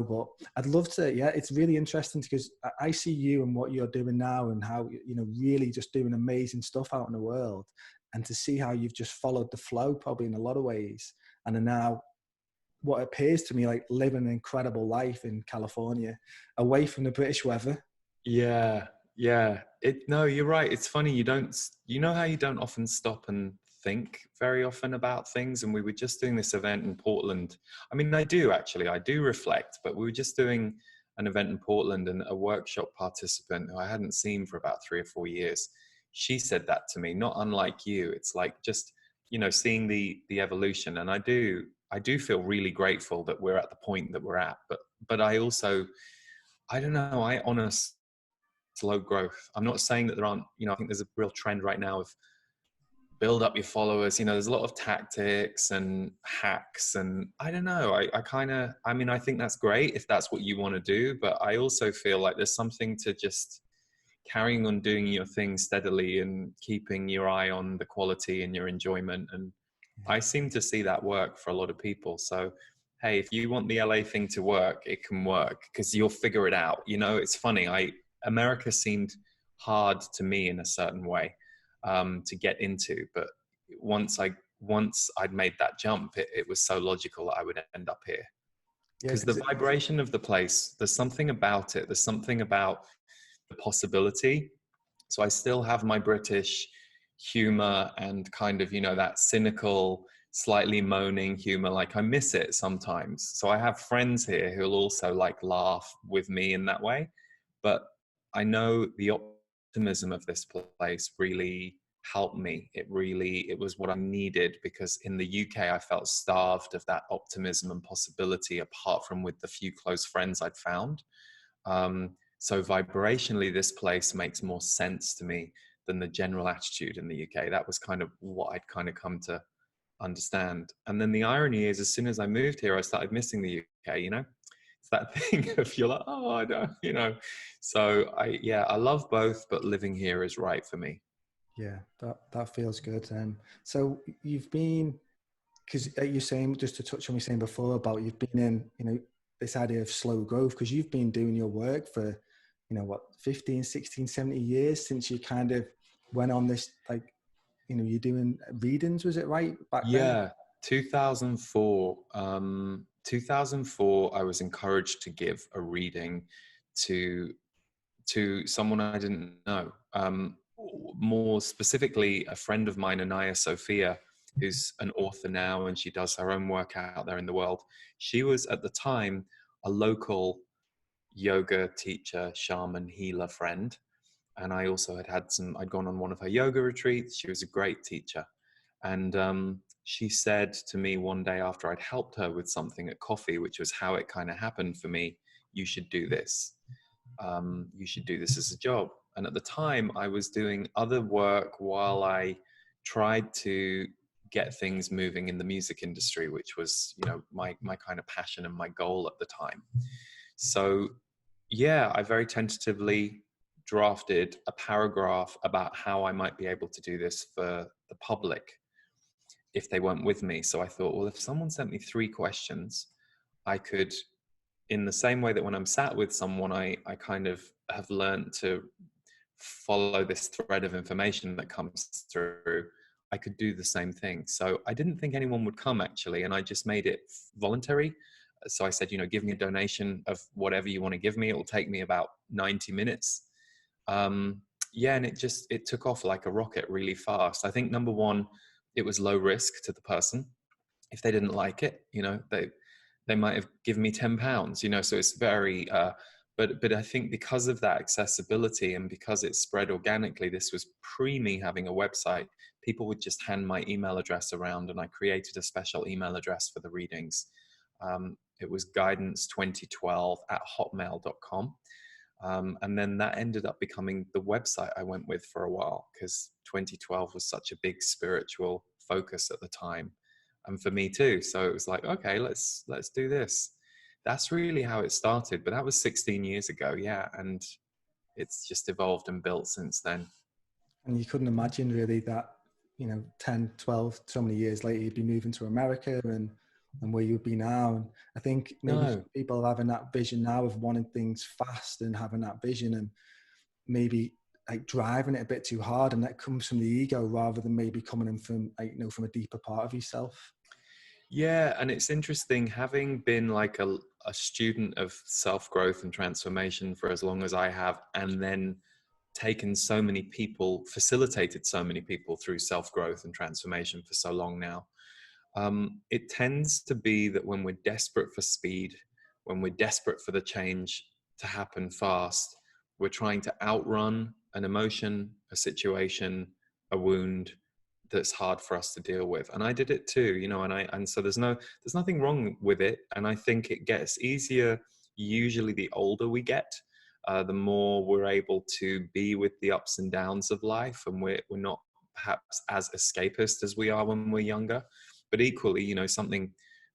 but I'd love to, yeah, it's really interesting because I see you and what you're doing now and how, really just doing amazing stuff out in the world, and to see how you've just followed the flow probably in a lot of ways, and are now what appears to me like living an incredible life in California, away from the British weather. Yeah. No, you're right. It's funny. You know how you don't often stop and think very often about things. And we were just doing this event in Portland. I mean, I do reflect, but we were just doing an event in Portland, and a workshop participant who I hadn't seen for about 3 or 4 years, she said that to me, not unlike you. It's like just, seeing the evolution. And I do feel really grateful that we're at the point that we're at. But I also, I don't know, I honor slow growth. I'm not saying that there aren't, I think there's a real trend right now of build up your followers. There's a lot of tactics and hacks, and I don't know. I think that's great if that's what you want to do, but I also feel like there's something to just carrying on doing your thing steadily and keeping your eye on the quality and your enjoyment. And I seem to see that work for a lot of people. So, hey, if you want the LA thing to work, it can work because you'll figure it out. It's funny. America seemed hard to me in a certain way to get into, but once I'd made that jump, it was so logical that I would end up here. Because the vibration of the place, there's something about it. There's something about the possibility. So I still have my British humor and kind of, that cynical, slightly moaning humor. Like I miss it sometimes. So I have friends here who'll also like laugh with me in that way. But I know the optimism of this place really helped me. It was what I needed, because in the UK, I felt starved of that optimism and possibility, apart from with the few close friends I'd found. So vibrationally, this place makes more sense to me than the general attitude in the UK. That was kind of what I'd kind of come to understand. And then the irony is, as soon as I moved here, I started missing the UK, It's that thing of you're like, oh, I don't, So I love both, but living here is right for me. Yeah, that feels good. So you've been, because you're saying, just to touch on what you were saying before about you've been in, this idea of slow growth, because you've been doing your work for, 15, 16, 70 years since you kind of went on this, like, you're doing readings, was it right back then? Yeah, 2004. 2004, I was encouraged to give a reading to someone I didn't know. More specifically, a friend of mine, Anaya Sophia, who's an author now, and she does her own work out there in the world. She was at the time a local yoga teacher, shaman, healer friend. And I also I'd gone on one of her yoga retreats. She was a great teacher. And she said to me one day after I'd helped her with something at coffee, which was how it kind of happened for me, you should do this. You should do this as a job. And at the time I was doing other work while I tried to get things moving in the music industry, which was, my kind of passion and my goal at the time. So yeah, I very tentatively drafted a paragraph about how I might be able to do this for the public if they weren't with me. So I thought, well, if someone sent me 3 questions, I could, in the same way that when I'm sat with someone, I kind of have learned to follow this thread of information that comes through, I could do the same thing. So I didn't think anyone would come, actually, and I just made it voluntary. So I said, give me a donation of whatever you want to give me. It will take me about 90 minutes. And it took off like a rocket really fast. I think number one, it was low risk to the person. If they didn't like it, they might have given me £10, so it's very, but I think because of that accessibility and because it spread organically, this was pre me having a website, people would just hand my email address around, and I created a special email address for the readings. It was guidance2012@hotmail.com. And then that ended up becoming the website I went with for a while, because 2012 was such a big spiritual focus at the time. And for me too. So it was like, okay, let's do this. That's really how it started. But that was 16 years ago. Yeah. And it's just evolved and built since then. And you couldn't imagine really that, 10, 12, so many years later, you'd be moving to America and and where you'd be now. And I think maybe No. people are having that vision now of wanting things fast and having that vision, and maybe like driving it a bit too hard, and that comes from the ego rather than maybe coming in from, like, you know, from a deeper part of yourself. Yeah, and it's interesting having been like a student of self-growth and transformation for as long as I have, and then taken so many people, facilitated so many people through self-growth and transformation for so long now. It tends to be that when we're desperate for speed, when we're desperate for the change to happen fast, we're trying to outrun an emotion, a situation, a wound that's hard for us to deal with. And I did it too, you know, and so there's nothing wrong with it. And I think it gets easier usually the older we get. The more we're able to be with the ups and downs of life, and we're not perhaps as escapist as we are when we're younger. But equally, you know, something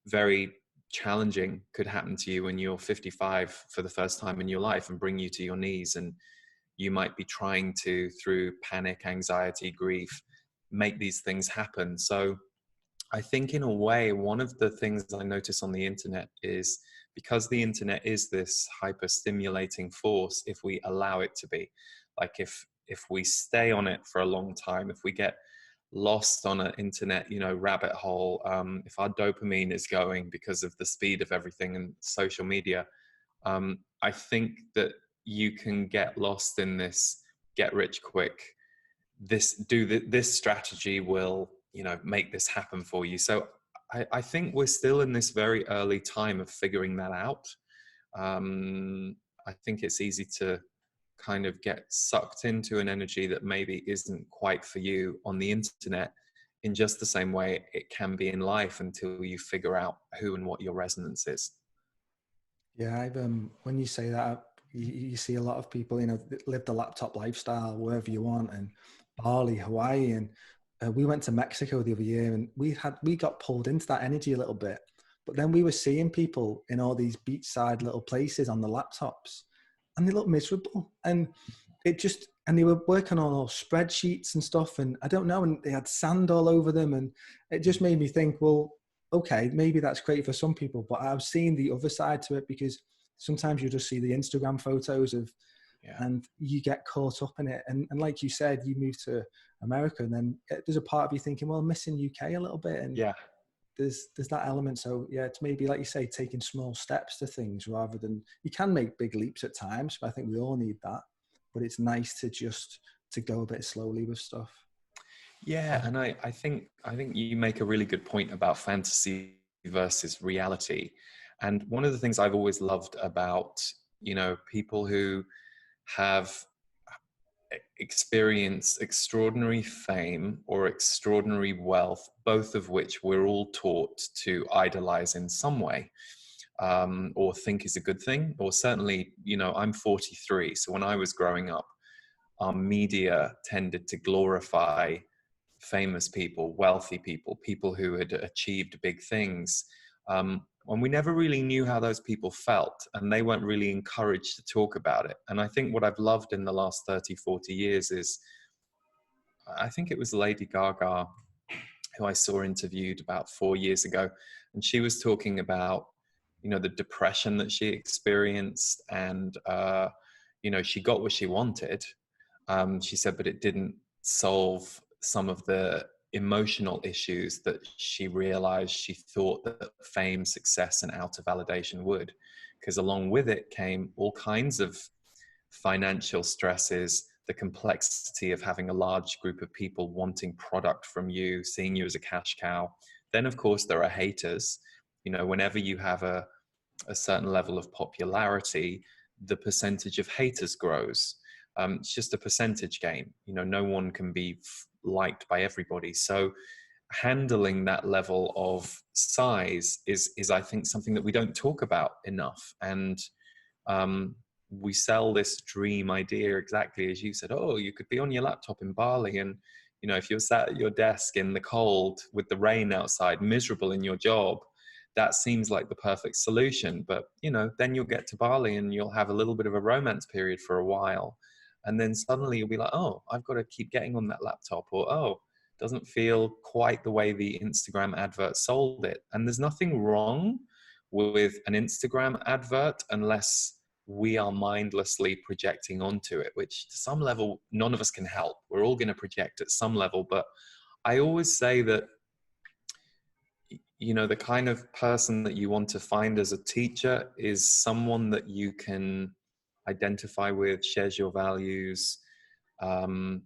very challenging could happen to you when you're 55 for the first time in your life and bring you to your knees. And you might be trying to, through panic, anxiety, grief, make these things happen. So I think in a way, one of the things I notice on the internet is, because the internet is this hyper stimulating force, if we allow it to be, like if we stay on it for a long time, if we get lost on an internet, you know, rabbit hole, if our dopamine is going because of the speed of everything and social media, I think that you can get lost in this get rich quick, this strategy will, you know, make this happen for you. So I think we're still in this very early time of figuring that out. I think it's easy to kind of get sucked into an energy that maybe isn't quite for you on the internet, in just the same way it can be in life, until you figure out who and what your resonance is. Yeah, I've when you say that, you see a lot of people, you know, that live the laptop lifestyle wherever you want, and Bali, Hawaii, and we went to Mexico the other year, and we got pulled into that energy a little bit. But then we were seeing people in all these beachside little places on the laptops, and they looked miserable, and they were working on all spreadsheets and stuff, and I don't know, and they had sand all over them, and it just made me think, well, okay, maybe that's great for some people, but I've seen the other side to it, because sometimes you just see the Instagram photos of, Yeah. and you get caught up in it. And like you said, you moved to America, and then there's a part of you thinking, well, I'm missing UK a little bit. And Yeah. there's that element. So yeah, it's maybe, like you say, taking small steps to things rather than, you can make big leaps at times, but I think we all need that. But it's nice to go a bit slowly with stuff. Yeah, and I think you make a really good point about fantasy versus reality. And one of the things I've always loved about, you know, people who have experienced extraordinary fame or extraordinary wealth, both of which we're all taught to idolize in some way, or think is a good thing. Or certainly, you know, I'm 43, so when I was growing up, our media tended to glorify famous people, wealthy people, people who had achieved big things. And we never really knew how those people felt, and they weren't really encouraged to talk about it. And I think what I've loved in the last 30, 40 years is, I think it was Lady Gaga who I saw interviewed about 4 years ago. And she was talking about, you know, the depression that she experienced, and, you know, she got what she wanted. She said, but it didn't solve some of the emotional issues that she realized she thought that fame, success, and outer validation would. Because along with it came all kinds of financial stresses, the complexity of having a large group of people wanting product from you, seeing you as a cash cow. Then, of course, there are haters. You know, whenever you have a certain level of popularity, the percentage of haters grows. It's just a percentage game. You know, no one can be liked by everybody. So handling that level of size is I think something that we don't talk about enough. And we sell this dream idea, exactly as you said. Oh, you could be on your laptop in Bali, and, you know, if you're sat at your desk in the cold with the rain outside, miserable in your job, that seems like the perfect solution. But, you know, then you'll get to Bali and you'll have a little bit of a romance period for a while, and then suddenly you'll be like, oh, I've got to keep getting on that laptop, or, oh, doesn't feel quite the way the Instagram advert sold it. And there's nothing wrong with an Instagram advert unless we are mindlessly projecting onto it, which to some level, none of us can help. We're all going to project at some level. But I always say that, you know, the kind of person that you want to find as a teacher is someone that you can identify with, shares your values, and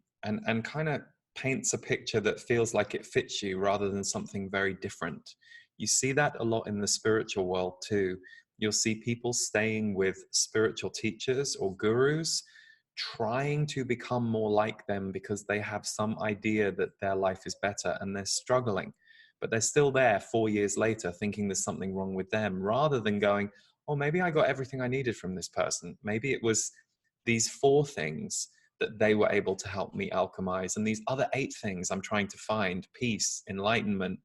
kind of paints a picture that feels like it fits you rather than something very different. You see that a lot in the spiritual world too. You'll see people staying with spiritual teachers or gurus, trying to become more like them because they have some idea that their life is better, and they're struggling, but they're still there 4 years later thinking there's something wrong with them, rather than going, oh, maybe I got everything I needed from this person. Maybe it was these 4 things that they were able to help me alchemize, and these other 8 things I'm trying to find, peace, enlightenment,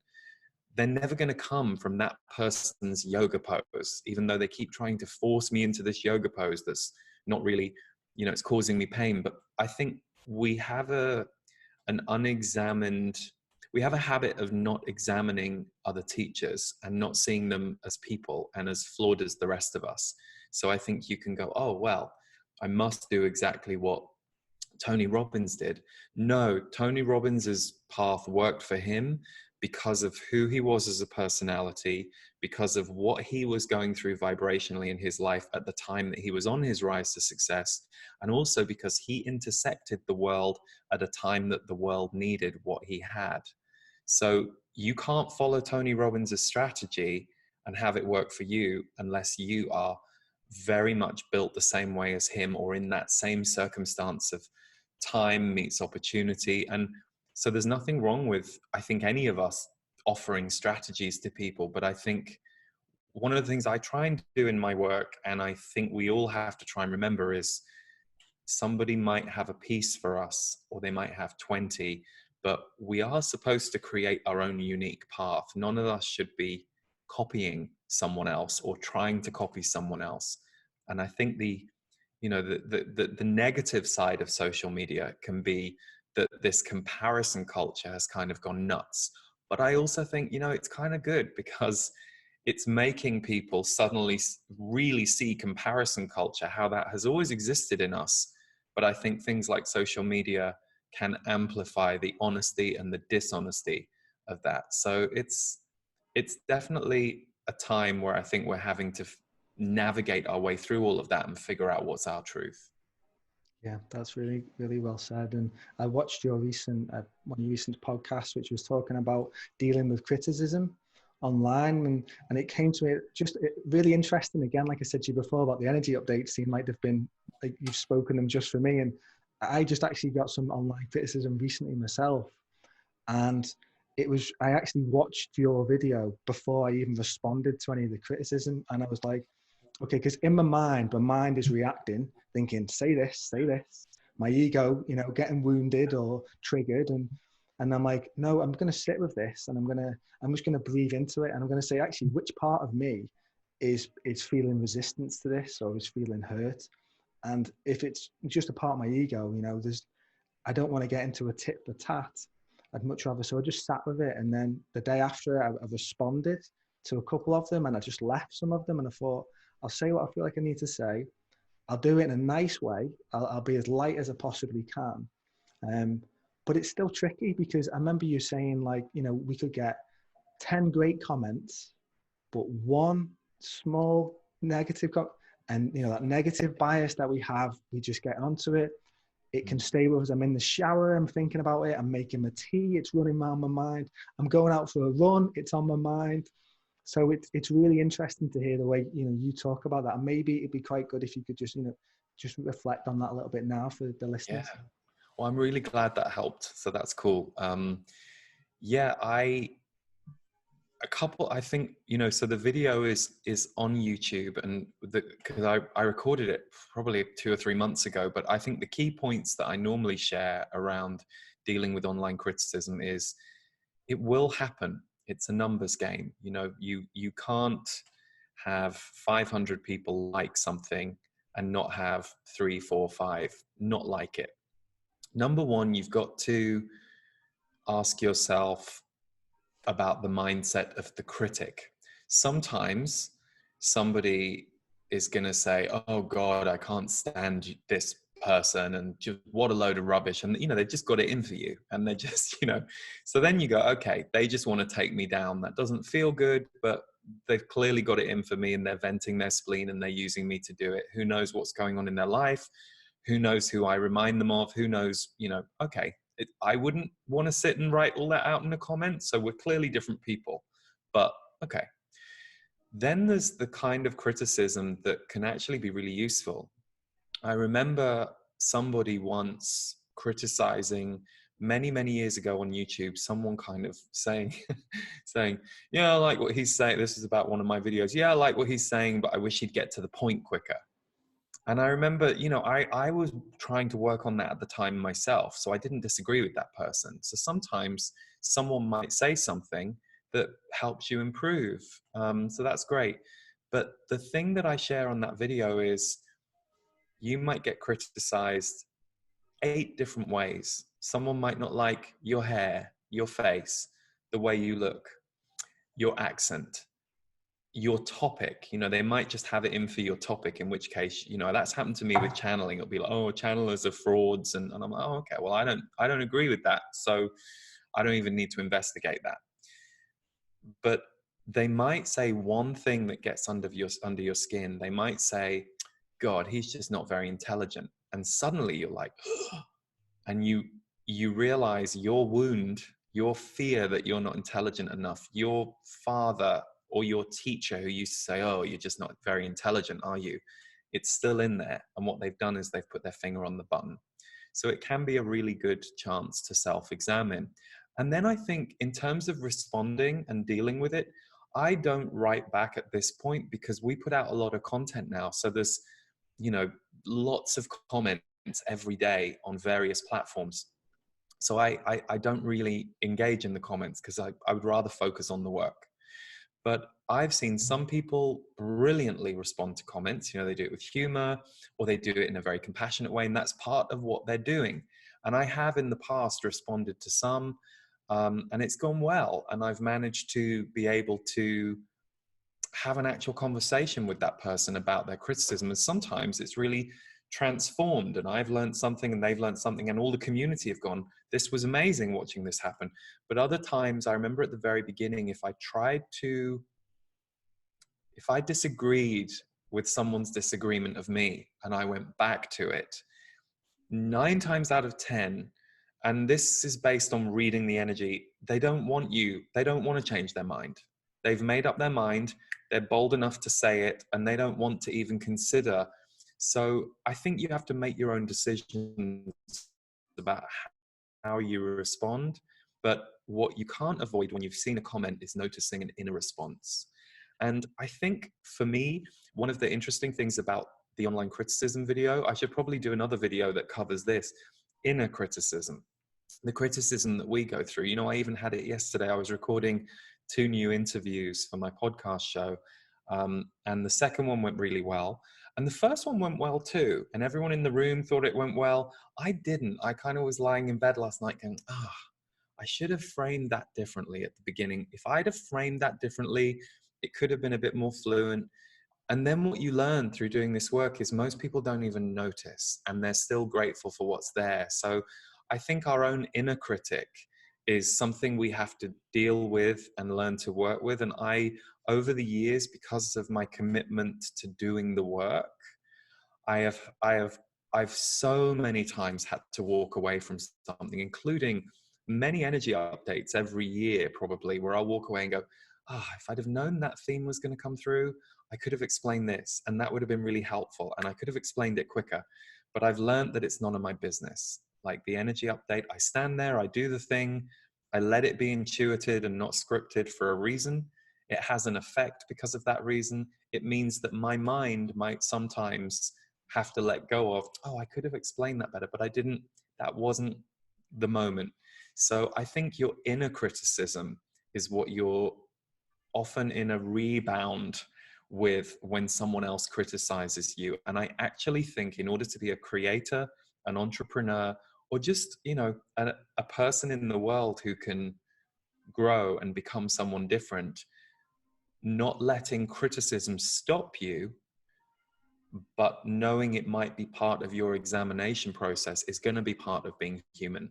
they're never going to come from that person's yoga pose, even though they keep trying to force me into this yoga pose that's not really, you know, it's causing me pain. But I think we have an unexamined, we have a habit of not examining other teachers and not seeing them as people and as flawed as the rest of us. So I think you can go, oh, well, I must do exactly what Tony Robbins did. No, Tony Robbins's path worked for him because of who he was as a personality, because of what he was going through vibrationally in his life at the time that he was on his rise to success, and also because he intersected the world at a time that the world needed what he had. So you can't follow Tony Robbins' strategy and have it work for you unless you are very much built the same way as him, or in that same circumstance of time meets opportunity. And so there's nothing wrong with, I think, any of us offering strategies to people. But I think one of the things I try and do in my work, and I think we all have to try and remember, is somebody might have a piece for us, or they might have 20, but we are supposed to create our own unique path. None of us should be copying someone else or trying to copy someone else. And I think the negative side of social media can be that this comparison culture has kind of gone nuts. But I also think, you know, it's kind of good because it's making people suddenly really see comparison culture, how that has always existed in us. But I think things like social media can amplify the honesty and the dishonesty of that. So it's definitely a time where I think we're having to navigate our way through all of that and figure out what's our truth. Yeah, that's really, really well said. And I watched your recent, one of your recent podcasts, which was talking about dealing with criticism online. And it came to me just really interesting. Again, like I said to you before about the energy updates, seem like they've been, like you've spoken them just for me. And I just actually got some online criticism recently myself. And I actually watched your video before I even responded to any of the criticism. And I was like, okay, because in my mind is reacting, thinking, say this. My ego, you know, getting wounded or triggered, and I'm like, no, I'm going to sit with this, and I'm just going to breathe into it, and I'm going to say, actually, which part of me is feeling resistance to this, or is feeling hurt? And if it's just a part of my ego, you know, I don't want to get into a tit for tat. I'd much rather, so I just sat with it, and then the day after, I responded to a couple of them, and I just left some of them, and I thought, I'll say what I feel like I need to say. I'll do it in a nice way. I'll be as light as I possibly can. But it's still tricky because I remember you saying, like, you know, we could get 10 great comments, but one small negative and, you know, that negative bias that we have, we just get onto it. It can stay with us. I'm in the shower, I'm thinking about it. I'm making my tea, it's running around my mind. I'm going out for a run, it's on my mind. So it's really interesting to hear the way, you know, you talk about that. And maybe it'd be quite good if you could just, you know, just reflect on that a little bit now for the listeners. Yeah. Well, I'm really glad that helped. So that's cool. Yeah, I think, you know, so the video is on YouTube, and because I recorded it probably 2 or 3 months ago, but I think the key points that I normally share around dealing with online criticism is it will happen. It's a numbers game. You know, you can't have 500 people like something and not have 3, 4, 5 not like it. Number one, you've got to ask yourself about the mindset of the critic. Sometimes somebody is going to say, oh God, I can't stand this person, and just what a load of rubbish. And, they've just got it in for you. And they're just, so then you go, okay, they just want to take me down. That doesn't feel good, but they've clearly got it in for me, and they're venting their spleen and they're using me to do it. Who knows what's going on in their life? Who knows who I remind them of? Who knows, okay. I wouldn't want to sit and write all that out in the comments. So we're clearly different people, but okay. Then there's the kind of criticism that can actually be really useful. I remember somebody once criticizing many, many years ago on YouTube, someone kind of saying, yeah, I like what he's saying. This is about one of my videos. Yeah, I like what he's saying, but I wish he'd get to the point quicker. And I remember, I was trying to work on that at the time myself. So I didn't disagree with that person. So sometimes someone might say something that helps you improve. So that's great. But the thing that I share on that video is you might get criticized 8 different ways. Someone might not like your hair, your face, the way you look, your accent, your topic. They might just have it in for your topic, in which case, that's happened to me with channeling. It'll be like, oh, channelers are frauds, and I'm like, oh, okay, well, I don't agree with that, so I don't even need to investigate that. But they might say one thing that gets under your skin. They might say, God, he's just not very intelligent, and suddenly you're like and you realize your wound, your fear that you're not intelligent enough, your father or your teacher who used to say, oh, you're just not very intelligent, are you? It's still in there. And what they've done is they've put their finger on the button. So it can be a really good chance to self-examine. And then I think in terms of responding and dealing with it, I don't write back at this point because we put out a lot of content now. So there's, lots of comments every day on various platforms. So I don't really engage in the comments because I would rather focus on the work. But I've seen some people brilliantly respond to comments. They do it with humor, or they do it in a very compassionate way. And that's part of what they're doing. And I have in the past responded to some, and it's gone well. And I've managed to be able to have an actual conversation with that person about their criticism. And sometimes it's really transformed, and I've learned something and they've learned something, and all the community have gone, this was amazing watching this happen. But other times, I remember at the very beginning, if I disagreed with someone's disagreement of me and I went back to it, 9 times out of 10, and this is based on reading the energy, they don't want to change their mind. They've made up their mind, they're bold enough to say it, and they don't want to even consider. So I think you have to make your own decisions about how you respond. But what you can't avoid when you've seen a comment is noticing an inner response. And I think for me, one of the interesting things about the online criticism video, I should probably do another video that covers this, inner criticism, the criticism that we go through. I even had it yesterday. I was recording 2 new interviews for my podcast show. And the second one went really well. And the first one went well too. And everyone in the room thought it went well. I didn't. I kind of was lying in bed last night going, I should have framed that differently at the beginning. If I'd have framed that differently, it could have been a bit more fluent. And then what you learn through doing this work is most people don't even notice, and they're still grateful for what's there. So I think our own inner critic is something we have to deal with and learn to work with. And over the years, because of my commitment to doing the work, I've so many times had to walk away from something, including many energy updates every year, probably, where I'll walk away and go, if I'd have known that theme was going to come through, I could have explained this, and that would have been really helpful, and I could have explained it quicker. But I've learned that it's none of my business. Like the energy update, I stand there, I do the thing, I let it be intuited and not scripted for a reason. It has an effect because of that reason. It means that my mind might sometimes have to let go of, I could have explained that better, but I didn't. That wasn't the moment. So I think your inner criticism is what you're often in a rebound with when someone else criticizes you. And I actually think in order to be a creator, an entrepreneur, or just, you know, a person in the world who can grow and become someone different, not letting criticism stop you, but knowing it might be part of your examination process is going to be part of being human,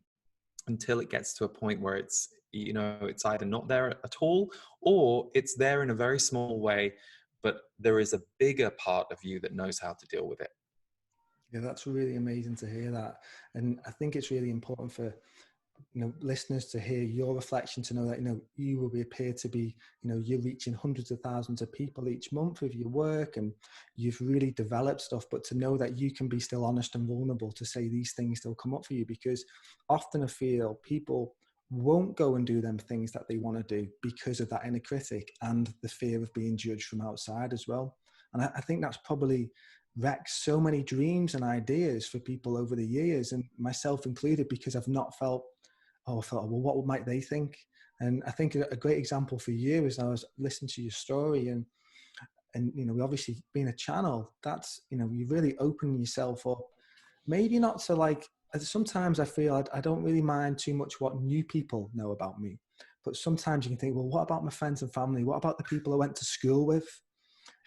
until it gets to a point where it's, you know, it's either not there at all, or it's there in a very small way, but there is a bigger part of you that knows how to deal with it. Yeah, that's really amazing to hear that. And I think it's really important for, you know, listeners to hear your reflection, to know that, you know, you will appear to be, you know, you're reaching hundreds of thousands of people each month with your work, and you've really developed stuff, but to know that you can be still honest and vulnerable to say these things still come up for you, because often I feel people won't go and do them things that they want to do because of that inner critic and the fear of being judged from outside as well. And I think that's probably wrecked so many dreams and ideas for people over the years, and myself included, because I've not felt, oh, I thought, well, what might they think? And I think a great example for you is, I was listening to your story, and you know, obviously being a channel, that's, you know, you really open yourself up. Maybe not to like, sometimes I feel I don't really mind too much what new people know about me, but sometimes you can think, well, what about my friends and family? What about the people I went to school with?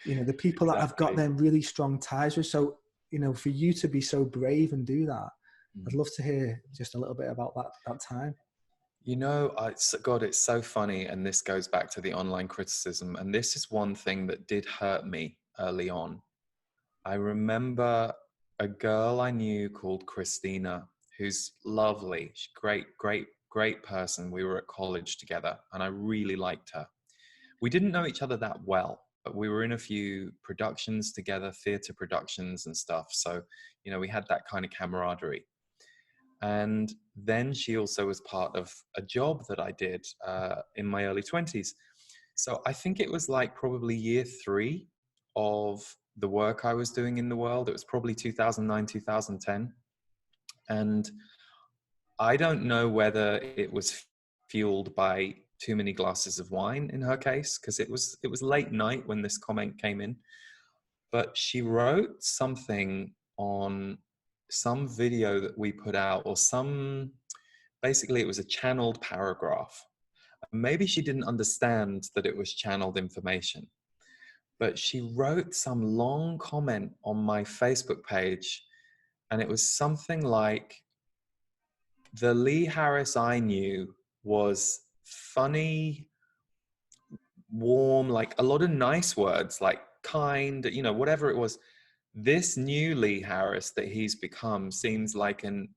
You know, the people that I've got Exactly. them really strong ties with. So, you know, for you to be so brave and do that, I'd love to hear just a little bit about that time. You know, God, it's so funny. And this goes back to the online criticism. And this is one thing that did hurt me early on. I remember a girl I knew called Christina, who's lovely. She's great person. We were at college together and I really liked her. We didn't know each other that well, but we were in a few productions together, theater productions and stuff. So, you know, we had that kind of camaraderie. And then she also was part of a job that I did in my early 20s. So I think it was like probably year 3 of the work I was doing in the world. It was probably 2009, 2010. And I don't know whether it was fueled by too many glasses of wine in her case, because it was late night when this comment came in. But she wrote something on some video that we put out, or basically it was a channeled paragraph. Maybe she didn't understand that it was channeled information, but she wrote some long comment on my Facebook page, and it was something like, the Lee Harris I knew was funny, warm, like a lot of nice words, like kind, you know, whatever it was. This new Lee Harris that he's become seems like an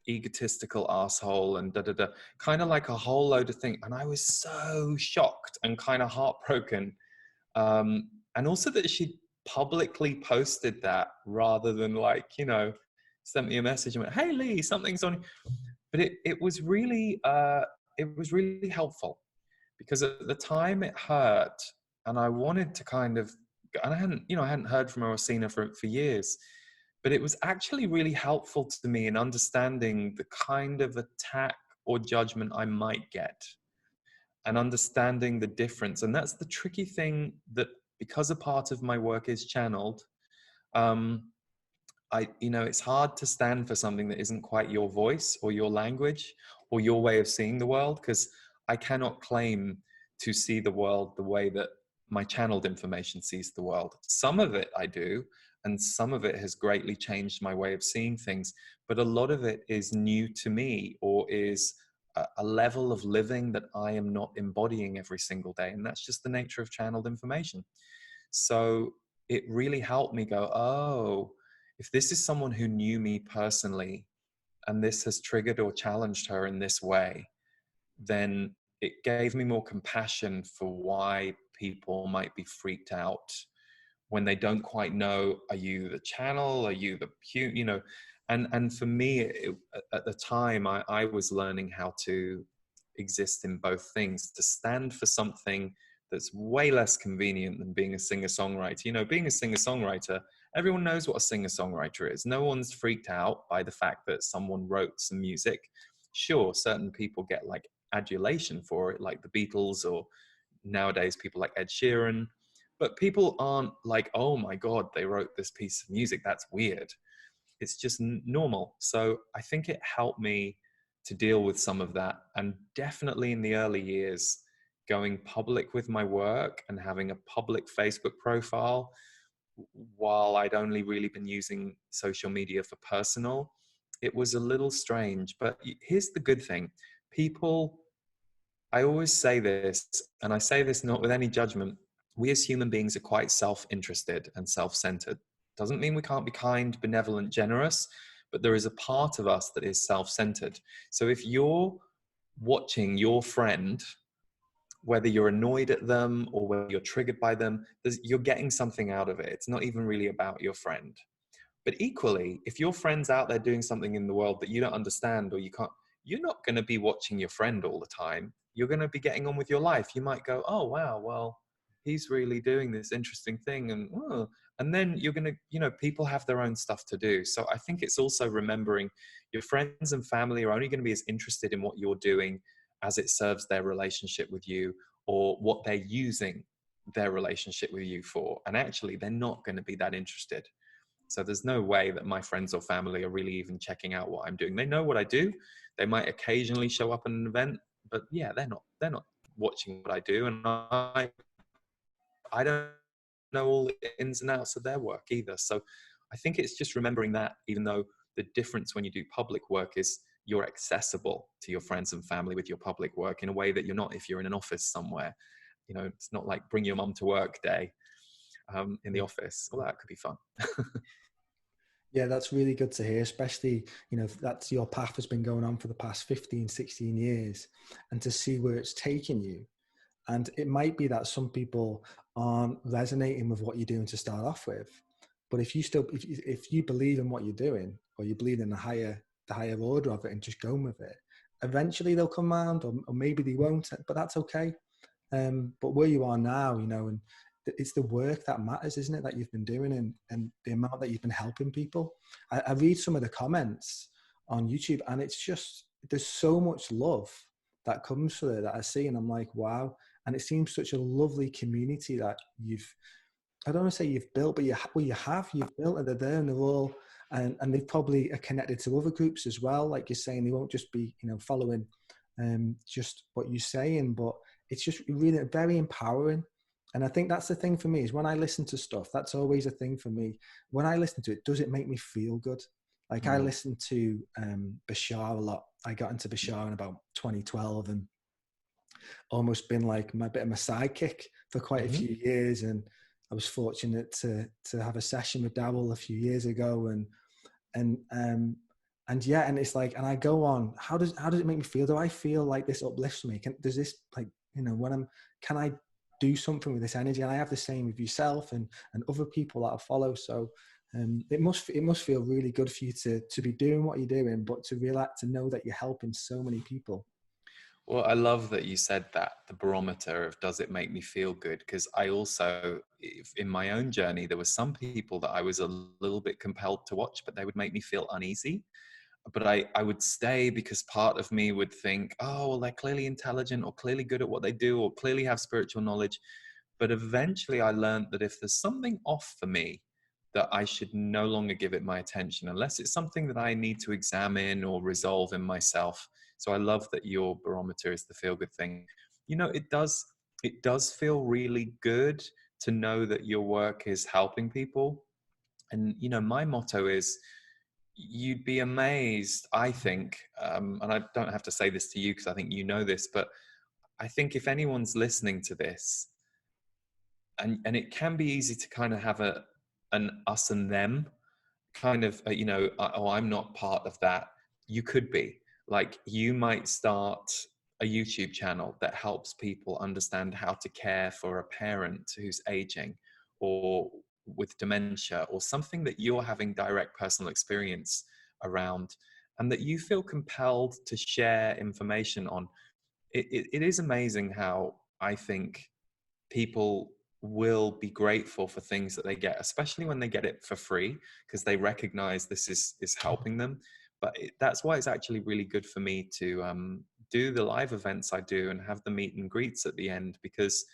egotistical asshole and da da da, kind of like a whole load of things. And I was so shocked and kind of heartbroken. And also that she publicly posted that, rather than like, you know, sent me a message and went, "Hey Lee, something's on." But it was really helpful, because at the time it hurt, and I wanted to kind of, and I hadn't heard from her or seen her for years, but it was actually really helpful to me in understanding the kind of attack or judgment I might get, and understanding the difference. And that's the tricky thing, that because a part of my work is channeled, um, you know, it's hard to stand for something that isn't quite your voice or your language or your way of seeing the world, because I cannot claim to see the world the way that my channeled information sees the world. Some of it I do, and some of it has greatly changed my way of seeing things, but a lot of it is new to me, or is a level of living that I am not embodying every single day. And that's just the nature of channeled information. So it really helped me go, oh, if this is someone who knew me personally and this has triggered or challenged her in this way, then it gave me more compassion for why people might be freaked out when they don't quite know, are you the channel, are you the, you know. And for me, at the time, I was learning how to exist in both things, to stand for something that's way less convenient than being a singer-songwriter. You know, being a singer-songwriter, everyone knows what a singer-songwriter is. No one's freaked out by the fact that someone wrote some music. Sure, certain people get like adulation for it, like the Beatles, or nowadays people like Ed Sheeran. But people aren't like, oh my God, they wrote this piece of music, that's weird. It's just normal. So I think it helped me to deal with some of that. And definitely in the early years, going public with my work and having a public Facebook profile, while I'd only really been using social media for personal, it was a little strange. But here's the good thing. People, I always say this, and I say this not with any judgment. We as human beings are quite self-interested and self-centered. Doesn't mean we can't be kind, benevolent, generous, but there is a part of us that is self-centered. So if you're watching your friend, whether you're annoyed at them or whether you're triggered by them, you're getting something out of it. It's not even really about your friend. But equally, if your friend's out there doing something in the world that you don't understand or you can't, you're not going to be watching your friend all the time. You're going to be getting on with your life. You might go, oh, wow, well, he's really doing this interesting thing. And then you're going to, people have their own stuff to do. So I think it's also remembering your friends and family are only going to be as interested in what you're doing as it serves their relationship with you or what they're using their relationship with you for. And actually, they're not going to be that interested. So there's no way that my friends or family are really even checking out what I'm doing. They know what I do. They might occasionally show up at an event, but yeah, they're not watching what I do. And I don't know all the ins and outs of their work either. So I think it's just remembering that, even though the difference when you do public work is you're accessible to your friends and family with your public work in a way that you're not if you're in an office somewhere. It's not like bring your mum to work day in the office. Well, that could be fun. Yeah, that's really good to hear, especially, if that's your path has been going on for the past 15, 16 years, and to see where it's taken you. And it might be that some people aren't resonating with what you're doing to start off with. But if you believe in what you're doing, or you believe in the higher order of it and just going with it, eventually they'll come around, or maybe they won't, but that's okay. But where you are now, and it's the work that matters, isn't it, that you've been doing, and the amount that you've been helping people. I read some of the comments on YouTube, and it's just, there's so much love that comes through it that I see, and I'm like, wow. And it seems such a lovely community that I don't want to say you've built, but you've built, and they're there, and they're all, and they probably are connected to other groups as well. Like you're saying, they won't just be, following just what you're saying, but it's just really very empowering. And I think that's the thing for me, is when I listen to stuff, that's always a thing for me. When I listen to it, does it make me feel good? Like I listen to Bashar a lot. I got into Bashar in about 2012 and almost been like a bit of my sidekick for quite a few years. And I was fortunate to have a session with Darryl a few years ago, and yeah, and it's like, and I go on, how does it make me feel? Do I feel like this uplifts me? Does this, like, can I do something with this energy? And I have the same with yourself and other people that I follow. So it must feel really good for you to be doing what you're doing, but to know that you're helping so many people. Well, I love that you said that, the barometer of does it make me feel good? Because I also, in my own journey, there were some people that I was a little bit compelled to watch, but they would make me feel uneasy. But I would stay because part of me would think, oh, well, they're clearly intelligent or clearly good at what they do or clearly have spiritual knowledge. But eventually I learned that if there's something off for me, that I should no longer give it my attention unless it's something that I need to examine or resolve in myself. So I love that your barometer is the feel good thing. It does feel really good to know that your work is helping people. And, my motto is, you'd be amazed, I think, and I don't have to say this to you because I think you know this, but I think if anyone's listening to this, and it can be easy to kind of have an us and them kind of, oh, I'm not part of that. You could be. Like, you might start a YouTube channel that helps people understand how to care for a parent who's aging or with dementia, or something that you're having direct personal experience around and that you feel compelled to share information on. It is amazing how I think people will be grateful for things that they get, especially when they get it for free, because they recognize this is helping them. But that's why it's actually really good for me to do the live events I do and have the meet and greets at the end, because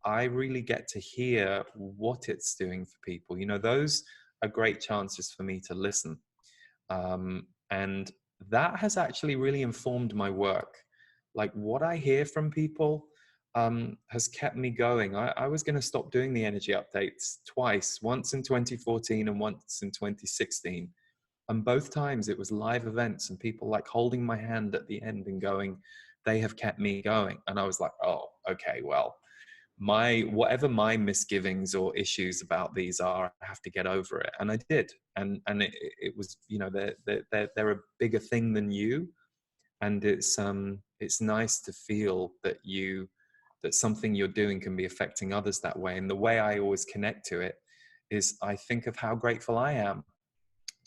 I really get to hear what it's doing for people. Those are great chances for me to listen. And that has actually really informed my work. Like what I hear from people has kept me going. I was going to stop doing the energy updates twice, once in 2014 and once in 2016. And both times it was live events and people like holding my hand at the end and going, they have kept me going. And I was like, oh, okay, well, whatever my misgivings or issues about these are, I have to get over it. And I did. And it was, you know, they're a bigger thing than you. And it's nice to feel that something you're doing can be affecting others that way. And the way I always connect to it is I think of how grateful I am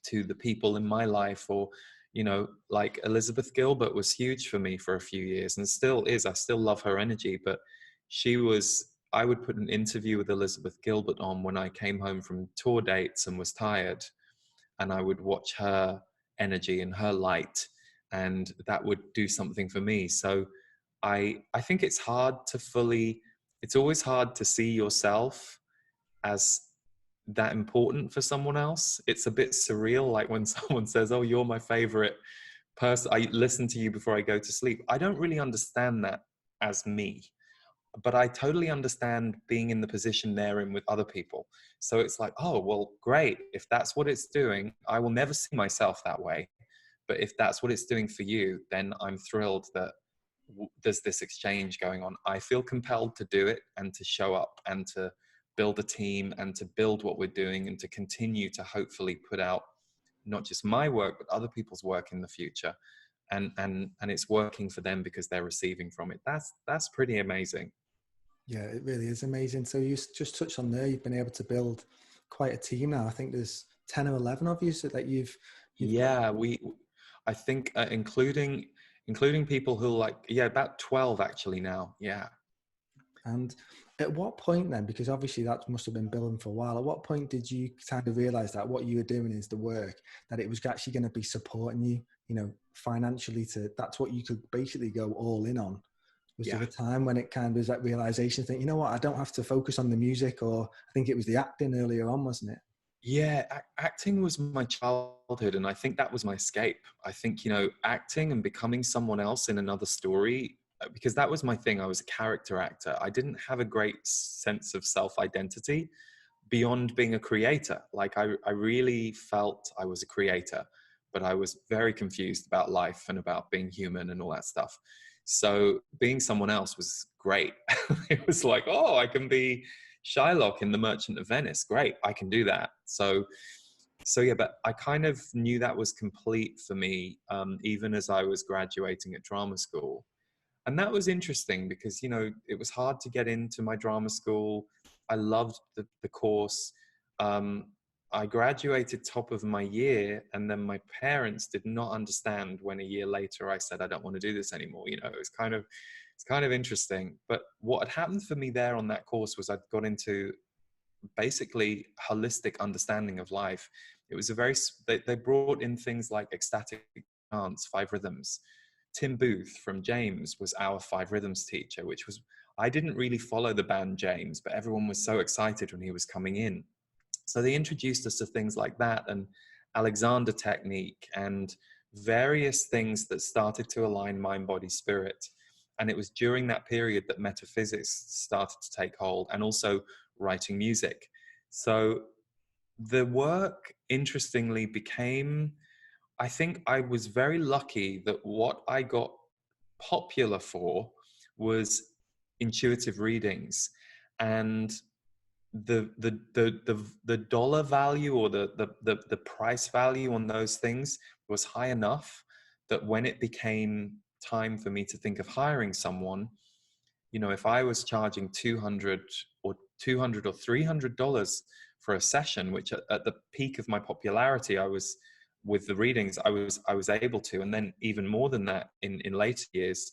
to the people in my life, or you know, like Elizabeth Gilbert was huge for me for a few years and still is. I still love her energy, but I would put an interview with Elizabeth Gilbert on when I came home from tour dates and was tired, and I would watch her energy and her light, and that would do something for me. So I think it's always hard to see yourself as that important for someone else. It's a bit surreal, like when someone says, oh, you're my favorite person, I listen to you before I go to sleep. I don't really understand that as me, but I totally understand being in the position they're in with other people. So it's like, oh, well, great. If that's what it's doing, I will never see myself that way. But if that's what it's doing for you, then I'm thrilled that there's this exchange going on. I feel compelled to do it and to show up and to build a team and to build what we're doing and to continue to hopefully put out not just my work, but other people's work in the future. And it's working for them because they're receiving from it. That's pretty amazing. Yeah, it really is amazing. So you just touched on there, you've been able to build quite a team now. I think there's 10 or 11 of you so that you've Yeah, I think including people who like, yeah, about 12 actually now. Yeah. And at what point then, because obviously that must have been building for a while, at what point did you kind of realize that what you were doing is the work, that it was actually going to be supporting you, you know, financially, that's what you could basically go all in on? Was Yeah. there a time when it kind of was that realization, think, you know what, I don't have to focus on the music, or I think it was the acting earlier on, wasn't it? Yeah, acting was my childhood, and I think that was my escape. I think, you know, acting and becoming someone else in another story, because that was my thing. I was a character actor. I didn't have a great sense of self-identity beyond being a creator. Like I really felt I was a creator, but I was very confused about life and about being human and all that stuff. So being someone else was great. It was like, oh, I can be Shylock in The Merchant of Venice. Great, I can do that. So yeah, but I kind of knew that was complete for me, even as I was graduating at drama school. And that was interesting because, you know, it was hard to get into my drama school. I loved the course. Um, I graduated top of my year, and then my parents did not understand when a year later I said I don't want to do this anymore. You know, it's kind of interesting. But what had happened for me there on that course was I'd got into basically holistic understanding of life. It was they brought in things like ecstatic dance, five rhythms. Tim Booth from James was our five rhythms teacher, which was, I didn't really follow the band James, but everyone was so excited when he was coming in. So they introduced us to things like that and Alexander technique and various things that started to align mind, body, spirit. And it was during that period that metaphysics started to take hold, and also writing music. So the work, interestingly, became, I think I was very lucky that what I got popular for was intuitive readings, and the dollar value, or the price value on those things was high enough that when it became time for me to think of hiring someone, you know, if I was charging 200 or $300 for a session, which at the peak of my popularity, I was with the readings, I was able to, and then even more than that in later years,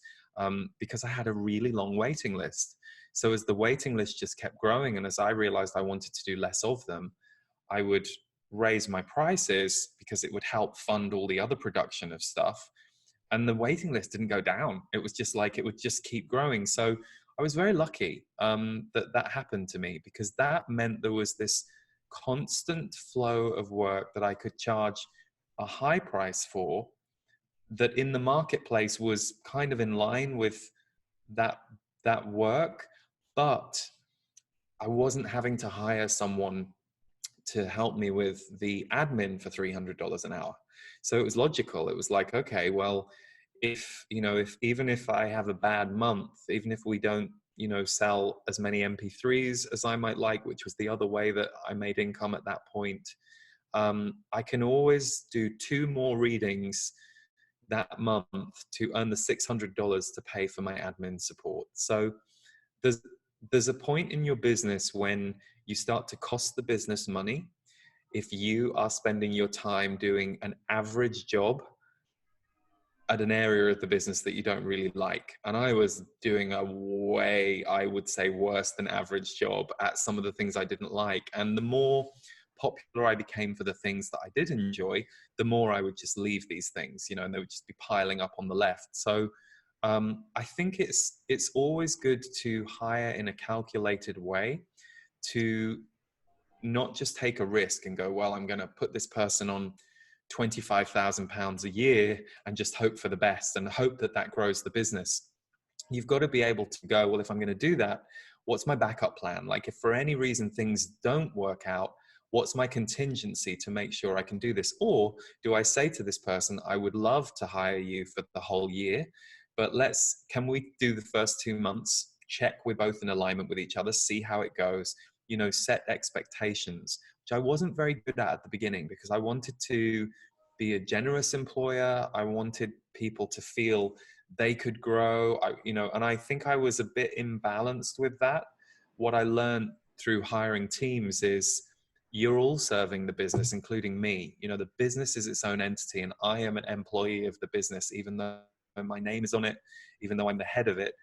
because I had a really long waiting list. So as the waiting list just kept growing, and as I realized I wanted to do less of them, I would raise my prices because it would help fund all the other production of stuff. And the waiting list didn't go down. It was just like, it would just keep growing. So I was very lucky that happened to me, because that meant there was this constant flow of work that I could charge a high price for, that in the marketplace was kind of in line with that work, but I wasn't having to hire someone to help me with the admin for $300 an hour. So it was logical. It was like, okay, well, if, you know, if even if I have a bad month, even if we don't, you know, sell as many MP3s as I might like, which was the other way that I made income at that point, I can always do 2 more readings that month to earn the $600 to pay for my admin support. So there's there's a point in your business when you start to cost the business money if you are spending your time doing an average job at an area of the business that you don't really like. And I was doing a way, I would say, worse than average job at some of the things I didn't like. And the more popular I became for the things that I did enjoy, the more I would just leave these things, you know, and they would just be piling up on the left. So I think it's always good to hire in a calculated way, to not just take a risk and go, well, I'm going to put this person on £25,000 a year and just hope for the best and hope that that grows the business. You've got to be able to go, well, if I'm going to do that, what's my backup plan? Like, if for any reason things don't work out, what's my contingency to make sure I can do this? Or do I say to this person, I would love to hire you for the whole year, but can we do the first 2 months, check we're both in alignment with each other, see how it goes, you know, set expectations, which I wasn't very good at the beginning, because I wanted to be a generous employer. I wanted people to feel they could grow, and I think I was a bit imbalanced with that. What I learned through hiring teams is you're all serving the business, including me. You know, the business is its own entity, and I am an employee of the business, even though my name is on it, even though I'm the head of it.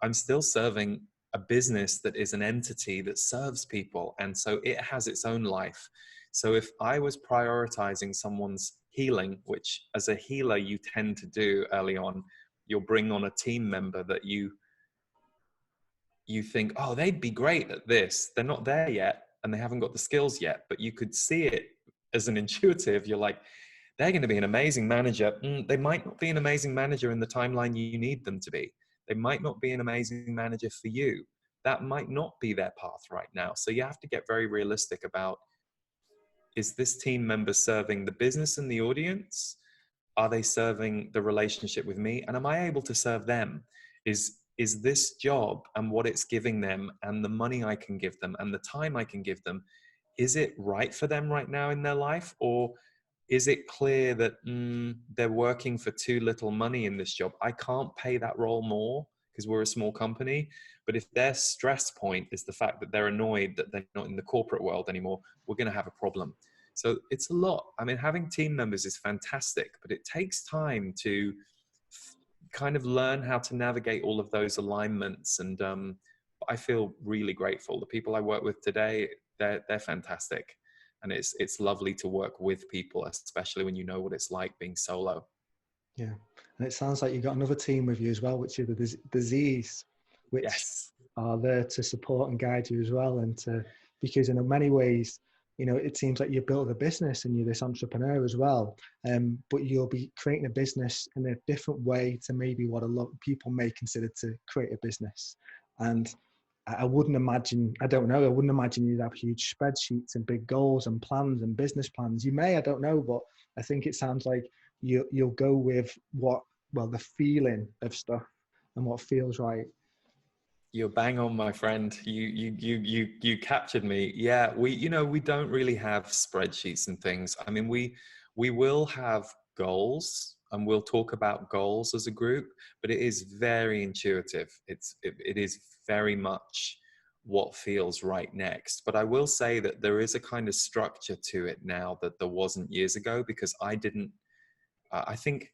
I'm still serving a business that is an entity that serves people. And so it has its own life. So if I was prioritizing someone's healing, which as a healer you tend to do early on, you'll bring on a team member that you think, oh, they'd be great at this. They're not there yet and they haven't got the skills yet, but you could see it as an intuitive. You're like, they're going to be an amazing manager. They might not be an amazing manager in the timeline you need them to be. They might not be an amazing manager for you. That might not be their path right now. So you have to get very realistic about, is this team member serving the business and the audience? Are they serving the relationship with me? And am I able to serve them? Is this job and what it's giving them and the money I can give them and the time I can give them, is it right for them right now in their life? Or is it clear that they're working for too little money in this job? I can't pay that role more because we're a small company. But if their stress point is the fact that they're annoyed that they're not in the corporate world anymore, we're going to have a problem. So it's a lot. I mean, having team members is fantastic, but it takes time to kind of learn how to navigate all of those alignments. And I feel really grateful. The people I work with today, they're fantastic. And it's lovely to work with people, especially when you know what it's like being solo. Yeah. And it sounds like you've got another team with you as well, which is the Z's, which Yes. are there to support and guide you as well. Because in many ways, you know, it seems like you built a business and you're this entrepreneur as well. But you'll be creating a business in a different way to maybe what a lot of people may consider to create a business. And I wouldn't imagine you'd have huge spreadsheets and big goals and plans and business plans. You may, I don't know, but I think it sounds like you'll go with the feeling of stuff and what feels right. You're bang on, my friend. You captured me. Yeah, we don't really have spreadsheets and things. I mean, we will have goals and we'll talk about goals as a group, but it is very intuitive. It is very much what feels right next. But I will say that there is a kind of structure to it now that there wasn't years ago, because I didn't. I think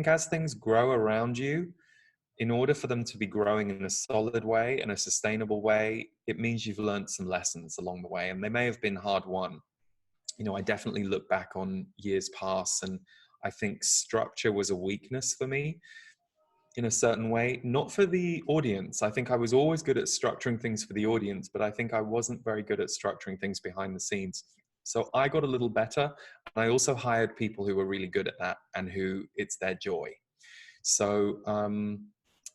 as things grow around you, in order for them to be growing in a solid way and a sustainable way, it means you've learned some lessons along the way, and they may have been hard won. You know, I definitely look back on years past, and I think structure was a weakness for me in a certain way, not for the audience. I think I was always good at structuring things for the audience, but I think I wasn't very good at structuring things behind the scenes. So I got a little better. And I also hired people who were really good at that and who it's their joy. So,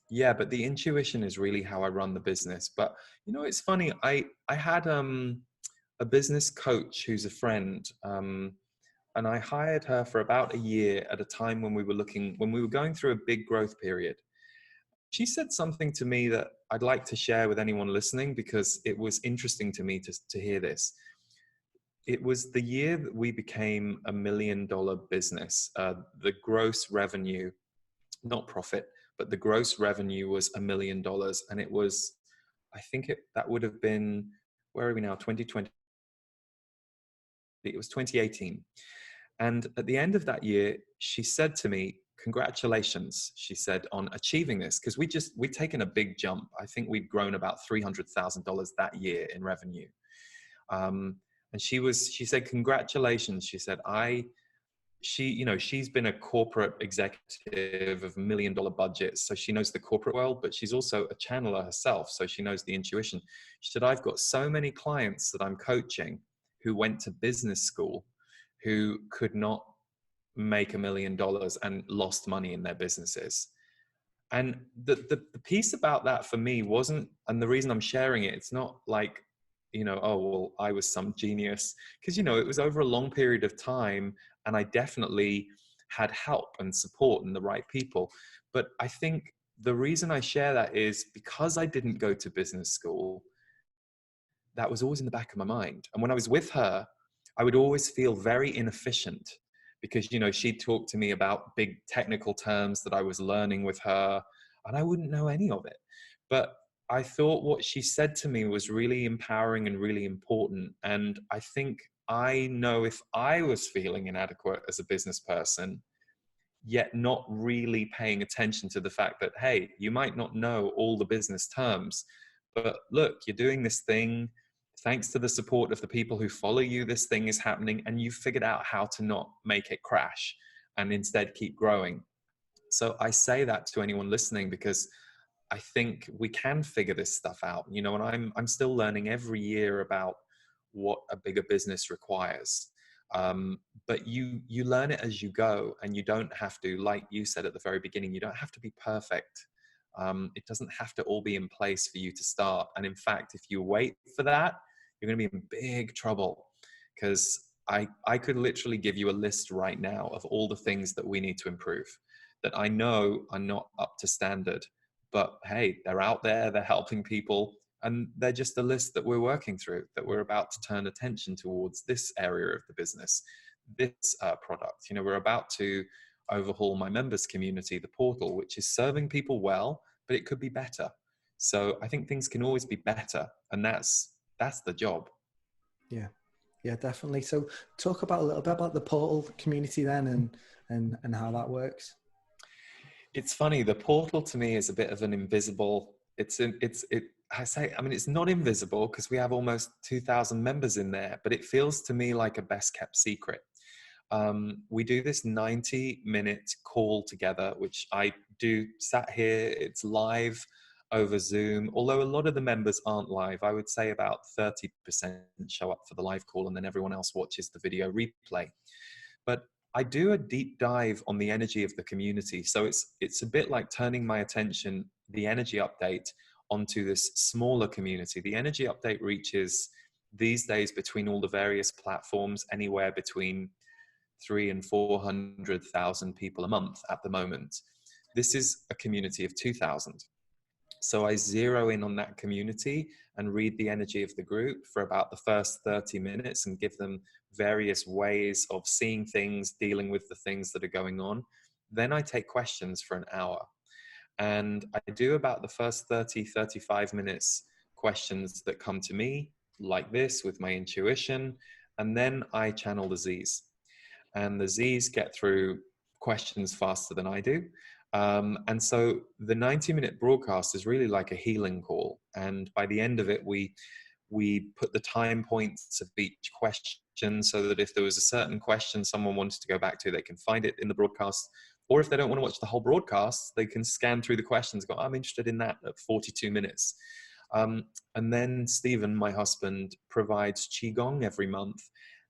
yeah, but the intuition is really how I run the business. But, you know, it's funny. I had a business coach who's a friend, and I hired her for about a year at a time when we were going through a big growth period. She said something to me that I'd like to share with anyone listening because it was interesting to me to hear this. It was the year that we became $1 million business. The gross revenue, not profit, but the gross revenue was $1 million. And it was, I think that would have been, where are we now? 2020. It was 2018. And at the end of that year, she said to me, congratulations, she said, on achieving this. Because we'd taken a big jump. I think we'd grown about $300,000 that year in revenue. And she said, congratulations. She said, she's been a corporate executive of $1 million budgets. So she knows the corporate world, but she's also a channeler herself. So she knows the intuition. She said, I've got so many clients that I'm coaching who went to business school, who could not make $1 million and lost money in their businesses. And the piece about that for me wasn't, and the reason I'm sharing it, it's not like, oh, well, I was some genius, because, it was over a long period of time, and I definitely had help and support and the right people. But I think the reason I share that is because I didn't go to business school, that was always in the back of my mind. And when I was with her, I would always feel very inefficient because, she'd talk to me about big technical terms that I was learning with her, and I wouldn't know any of it. But I thought what she said to me was really empowering and really important. And I think I know if I was feeling inadequate as a business person, yet not really paying attention to the fact that, hey, you might not know all the business terms, but look, you're doing this thing. Thanks to the support of the people who follow you, this thing is happening, and you've figured out how to not make it crash and instead keep growing. So I say that to anyone listening because I think we can figure this stuff out, and I'm still learning every year about what a bigger business requires. But you learn it as you go, and you don't have to, like you said at the very beginning, you don't have to be perfect. It doesn't have to all be in place for you to start. And in fact, if you wait for that, you're going to be in big trouble, because I could literally give you a list right now of all the things that we need to improve that I know are not up to standard. But hey, they're out there, they're helping people, and they're just a list that we're working through, that we're about to turn attention towards this area of the business, this product. We're about to overhaul my members community, the portal, which is serving people well, but it could be better. So I think things can always be better, and that's the job. Yeah, definitely. So talk about a little bit about the portal community then, and how that works. It's funny. The portal to me is a bit of an invisible. It's not invisible because we have almost 2,000 members in there, but it feels to me like a best kept secret. We do this 90-minute call together, which I do sat here. It's live over Zoom, although a lot of the members aren't live. I would say about 30% show up for the live call, and then everyone else watches the video replay. But I do a deep dive on the energy of the community. So it's a bit like turning my attention, the energy update, onto this smaller community. The energy update reaches these days between all the various platforms anywhere between 300,000 and 400,000 people a month at the moment. This is a community of 2,000. So I zero in on that community and read the energy of the group for about the first 30 minutes and give them various ways of seeing things, dealing with the things that are going on. Then I take questions for an hour. And I do about the first 30, 35 minutes questions that come to me like this with my intuition. And then I channel the Z's. And the Z's get through questions faster than I do. And so the 90-minute broadcast is really like a healing call. And by the end of it, we put the time points of each question so that if there was a certain question someone wanted to go back to, they can find it in the broadcast. Or if they don't want to watch the whole broadcast, they can scan through the questions, go, I'm interested in that at 42 minutes. And then Stephen, my husband, provides Qigong every month.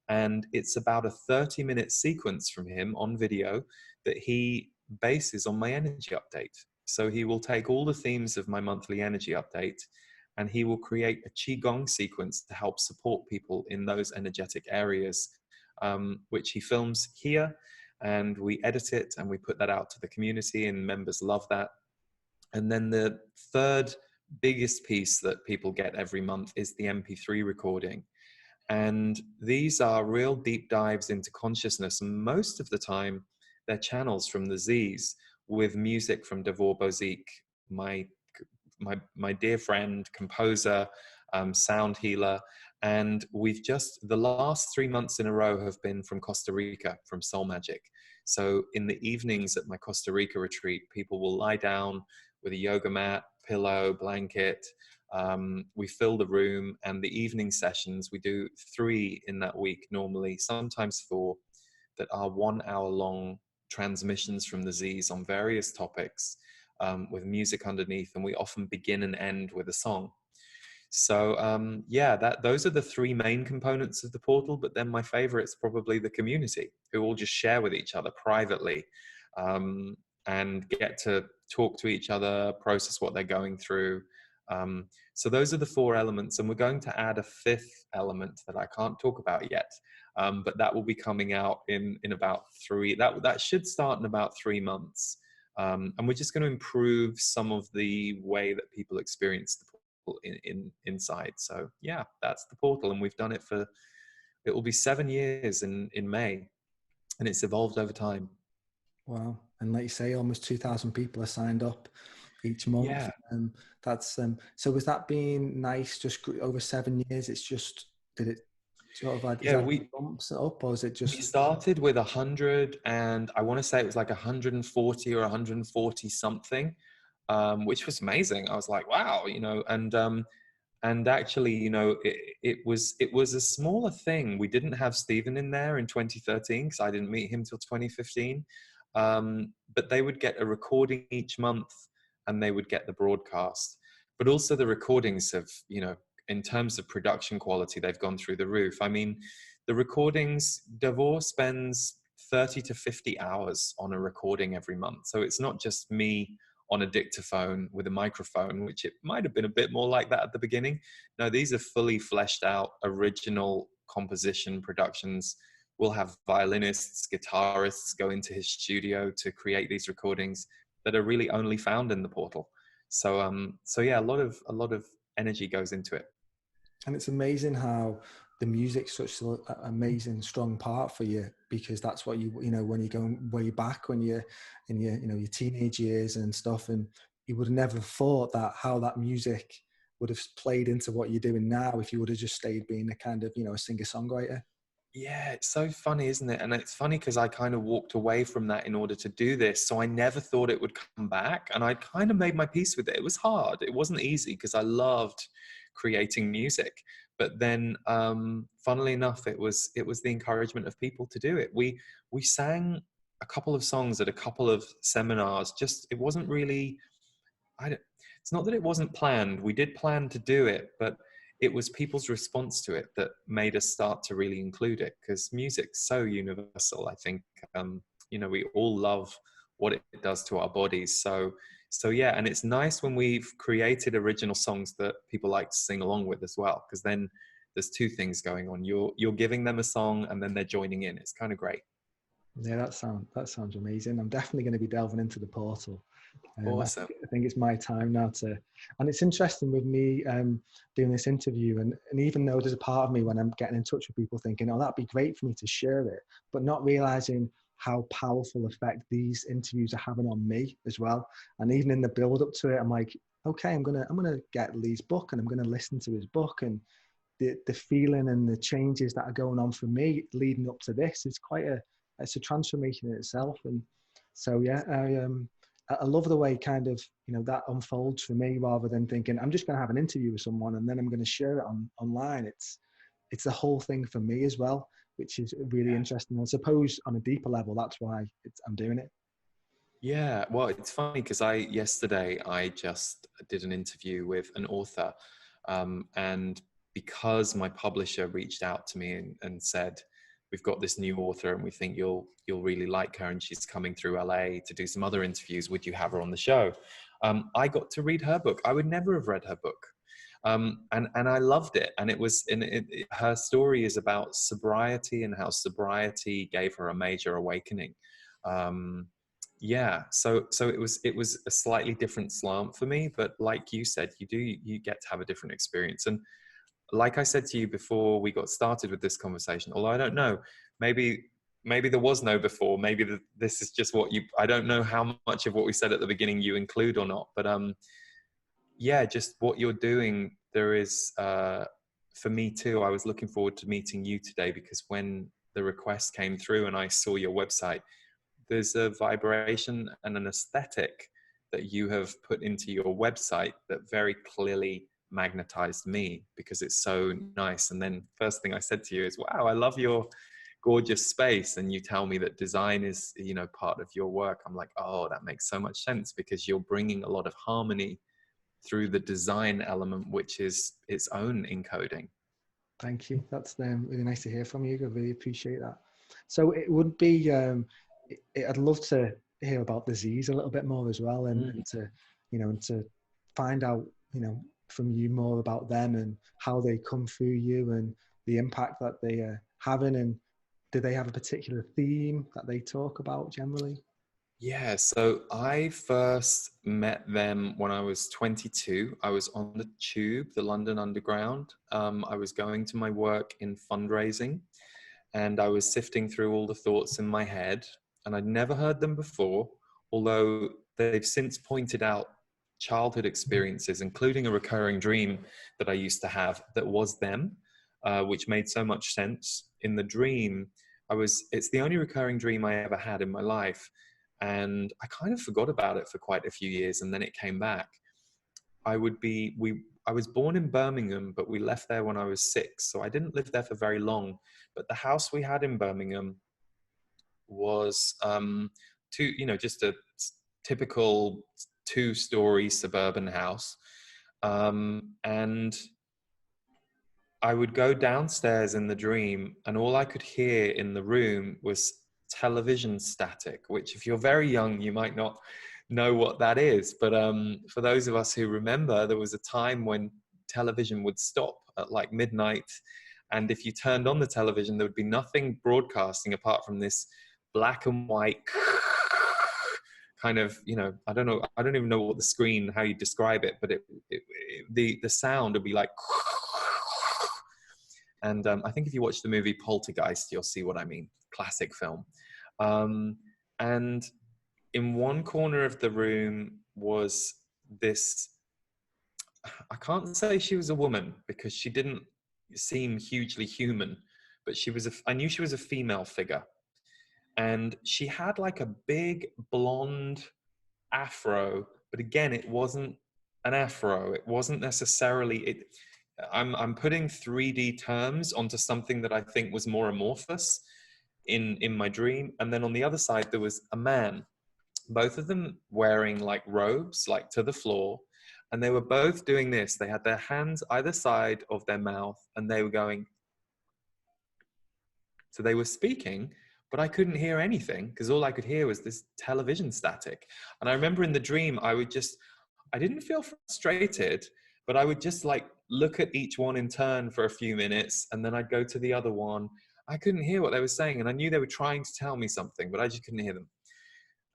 And it's about a 30-minute sequence from him on video that he bases on my energy update. So he will take all the themes of my monthly energy update and he will create a qigong sequence to help support people in those energetic areas, which he films here, and we edit it and we put that out to the community, and members love that. And then the third biggest piece that people get every month is the MP3 recording. And these are real deep dives into consciousness. And most of the time, they're channels from the Z's with music from Davor Bozic, my dear friend, composer, sound healer. And we've just, the last 3 months in a row have been from Costa Rica, from Soul Magic. So in the evenings at my Costa Rica retreat, people will lie down with a yoga mat, pillow, blanket. We fill the room, and the evening sessions, we do 3 in that week normally, sometimes 4, that are 1 hour long transmissions from the Z's on various topics, with music underneath, and we often begin and end with a song. So yeah, those are the 3 main components of the portal. But then my favorite's probably the community, who all just share with each other privately, and get to talk to each other, process what they're going through. So those are the 4 elements, and we're going to add a 5th element that I can't talk about yet, but that will be coming out in about 3. That should start in about 3 months, and we're just going to improve some of the way that people experience the portal inside. So yeah, that's the portal, and we've done it for, it will be 7 years in May, and it's evolved over time. Wow. And like you say, almost 2,000 people are signed up each month. Yeah. That's so was that being nice just over 7 years? It's just, did it sort of like, is Yeah, that bumps it up, or is it we just? started with 100, and I want to say it was like 140 or 140 something, which was amazing. I was like, wow, and actually, it was a smaller thing. We didn't have Stephen in there in 2013 because I didn't meet him till 2015. But they would get a recording each month, and they would get the broadcast. But also the recordings have, in terms of production quality, they've gone through the roof. I mean, the recordings, Davor spends 30 to 50 hours on a recording every month. So it's not just me on a dictaphone with a microphone, which it might have been a bit more like that at the beginning. No, these are fully fleshed out original composition productions. We'll have violinists, guitarists go into his studio to create these recordings that are really only found in the portal. So yeah, a lot of energy goes into it. And it's amazing how the music's such an amazing, strong part for you, because that's what when you're going way back, when you're in your teenage years and stuff, and you would have never thought that how that music would have played into what you're doing now if you would have just stayed being a kind of, a singer-songwriter. Yeah, it's so funny, isn't it? And it's funny because I kind of walked away from that in order to do this. So I never thought it would come back. And I kind of made my peace with it. It was hard. It wasn't easy because I loved creating music. But then, funnily enough, it was the encouragement of people to do it. We sang a couple of songs at a couple of seminars. Just, it wasn't really, it's not that it wasn't planned. We did plan to do it, but it was people's response to it that made us start to really include it, because music's so universal. I think, we all love what it does to our bodies. So yeah, and it's nice when we've created original songs that people like to sing along with as well, because then there's 2 things going on. You're giving them a song, and then they're joining in. It's kind of great. Yeah, that sounds amazing. I'm definitely going to be delving into the portal. Awesome. I think it's my time now and it's interesting with me doing this interview, and even though there's a part of me when I'm getting in touch with people thinking, oh, that'd be great for me to share it, but not realizing how powerful effect these interviews are having on me as well. And even in the build up to it, I'm like, okay, I'm gonna get Lee's book, and I'm gonna listen to his book, and the feeling and the changes that are going on for me leading up to this is it's a transformation in itself. And so yeah, I love the way kind of, that unfolds for me, rather than thinking I'm just going to have an interview with someone and then I'm going to share it online. It's the whole thing for me as well, which is really interesting. I suppose on a deeper level, that's why I'm doing it. Yeah, well, it's funny because yesterday I just did an interview with an author, and because my publisher reached out to me and said, we've got this new author and we think you'll really like her, and she's coming through LA to do some other interviews. Would you have her on the show? I got to read her book. I would never have read her book. And I loved it. And her story is about sobriety and how sobriety gave her a major awakening. So it was a slightly different slant for me, but like you said, you get to have a different experience. And like I said to you before we got started with this conversation, although I don't know, maybe there was no before, maybe this is just I don't know how much of what we said at the beginning you include or not, but just what you're doing, there is, for me too, I was looking forward to meeting you today, because when the request came through and I saw your website, there's a vibration and an aesthetic that you have put into your website that very clearly magnetized me, because it's so nice. And then first thing I said to you is, wow, I love your gorgeous space. And you tell me that design is, part of your work. I'm like, oh, that makes so much sense, because you're bringing a lot of harmony through the design element, which is its own encoding. Thank you. That's really nice to hear from you. I really appreciate that. So it would be, I'd love to hear about the Z's a little bit more as well, and to, and to find out, from you more about them and how they come through you and the impact that they are having. And do they have a particular theme that they talk about generally? Yeah, so I first met them when I was 22. I was on the Tube, the London Underground. I was going to my work in fundraising, and I was sifting through all the thoughts in my head, and I'd never heard them before, although they've since pointed out childhood experiences, including a recurring dream that I used to have that was them, which made so much sense. In the dream, it's the only recurring dream I ever had in my life. And I kind of forgot about it for quite a few years, and then it came back. I was born in Birmingham, but we left there when I was 6, so I didn't live there for very long. But the house we had in Birmingham was just a typical 2-story suburban house, and I would go downstairs in the dream, and all I could hear in the room was television static, which if you're very young, you might not know what that is. But for those of us who remember, there was a time when television would stop at like midnight. And if you turned on the television, there would be nothing broadcasting apart from this black and white kind of, I don't even know what the screen, how you describe it, but the sound would be like, and I think if you watch the movie Poltergeist, you'll see what I mean. Classic film. And in one corner of the room was this, I can't say she was a woman because she didn't seem hugely human, but I knew she was a female figure. And she had like a big blonde afro, but again, it wasn't an afro. It wasn't necessarily, I'm putting 3D terms onto something that I think was more amorphous in my dream. And then on the other side, there was a man, both of them wearing like robes, like to the floor. And they were both doing this. They had their hands either side of their mouth and they were going. So they were speaking, but I couldn't hear anything because all I could hear was this television static. And I remember in the dream, I didn't feel frustrated, but I would just like look at each one in turn for a few minutes. And then I'd go to the other one. I couldn't hear what they were saying. And I knew they were trying to tell me something, but I just couldn't hear them.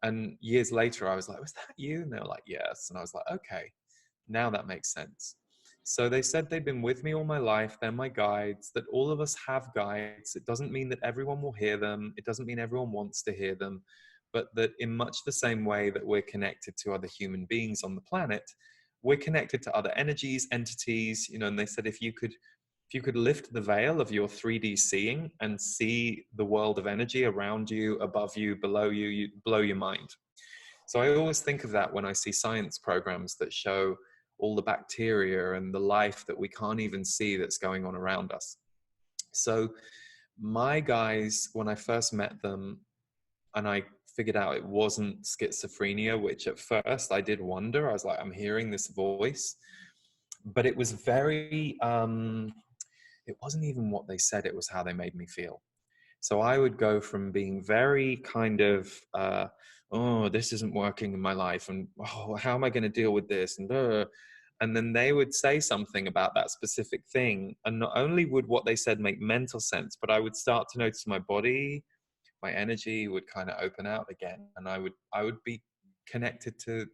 And years later, I was like, was that you? And they were like, yes. And I was like, okay, now that makes sense. So they said they've been with me all my life. They're my guides, that all of us have guides. It doesn't mean that everyone will hear them. It doesn't mean everyone wants to hear them, but that in much the same way that we're connected to other human beings on the planet, we're connected to other energies, entities, and they said, if you could lift the veil of your 3D seeing and see the world of energy around you, above you, below you, you'd blow your mind. So I always think of that when I see science programs that show all the bacteria and the life that we can't even see that's going on around us. So my guys, when I first met them and I figured out it wasn't schizophrenia, which at first I did wonder, I was like, I'm hearing this voice, but it was very, it wasn't even what they said, it was how they made me feel. So I would go from being very kind of, oh, this isn't working in my life, and oh, how am I going to deal with this? And then they would say something about that specific thing. And not only would what they said make mental sense, but I would start to notice my body, my energy would kind of open out again. And I would be connected to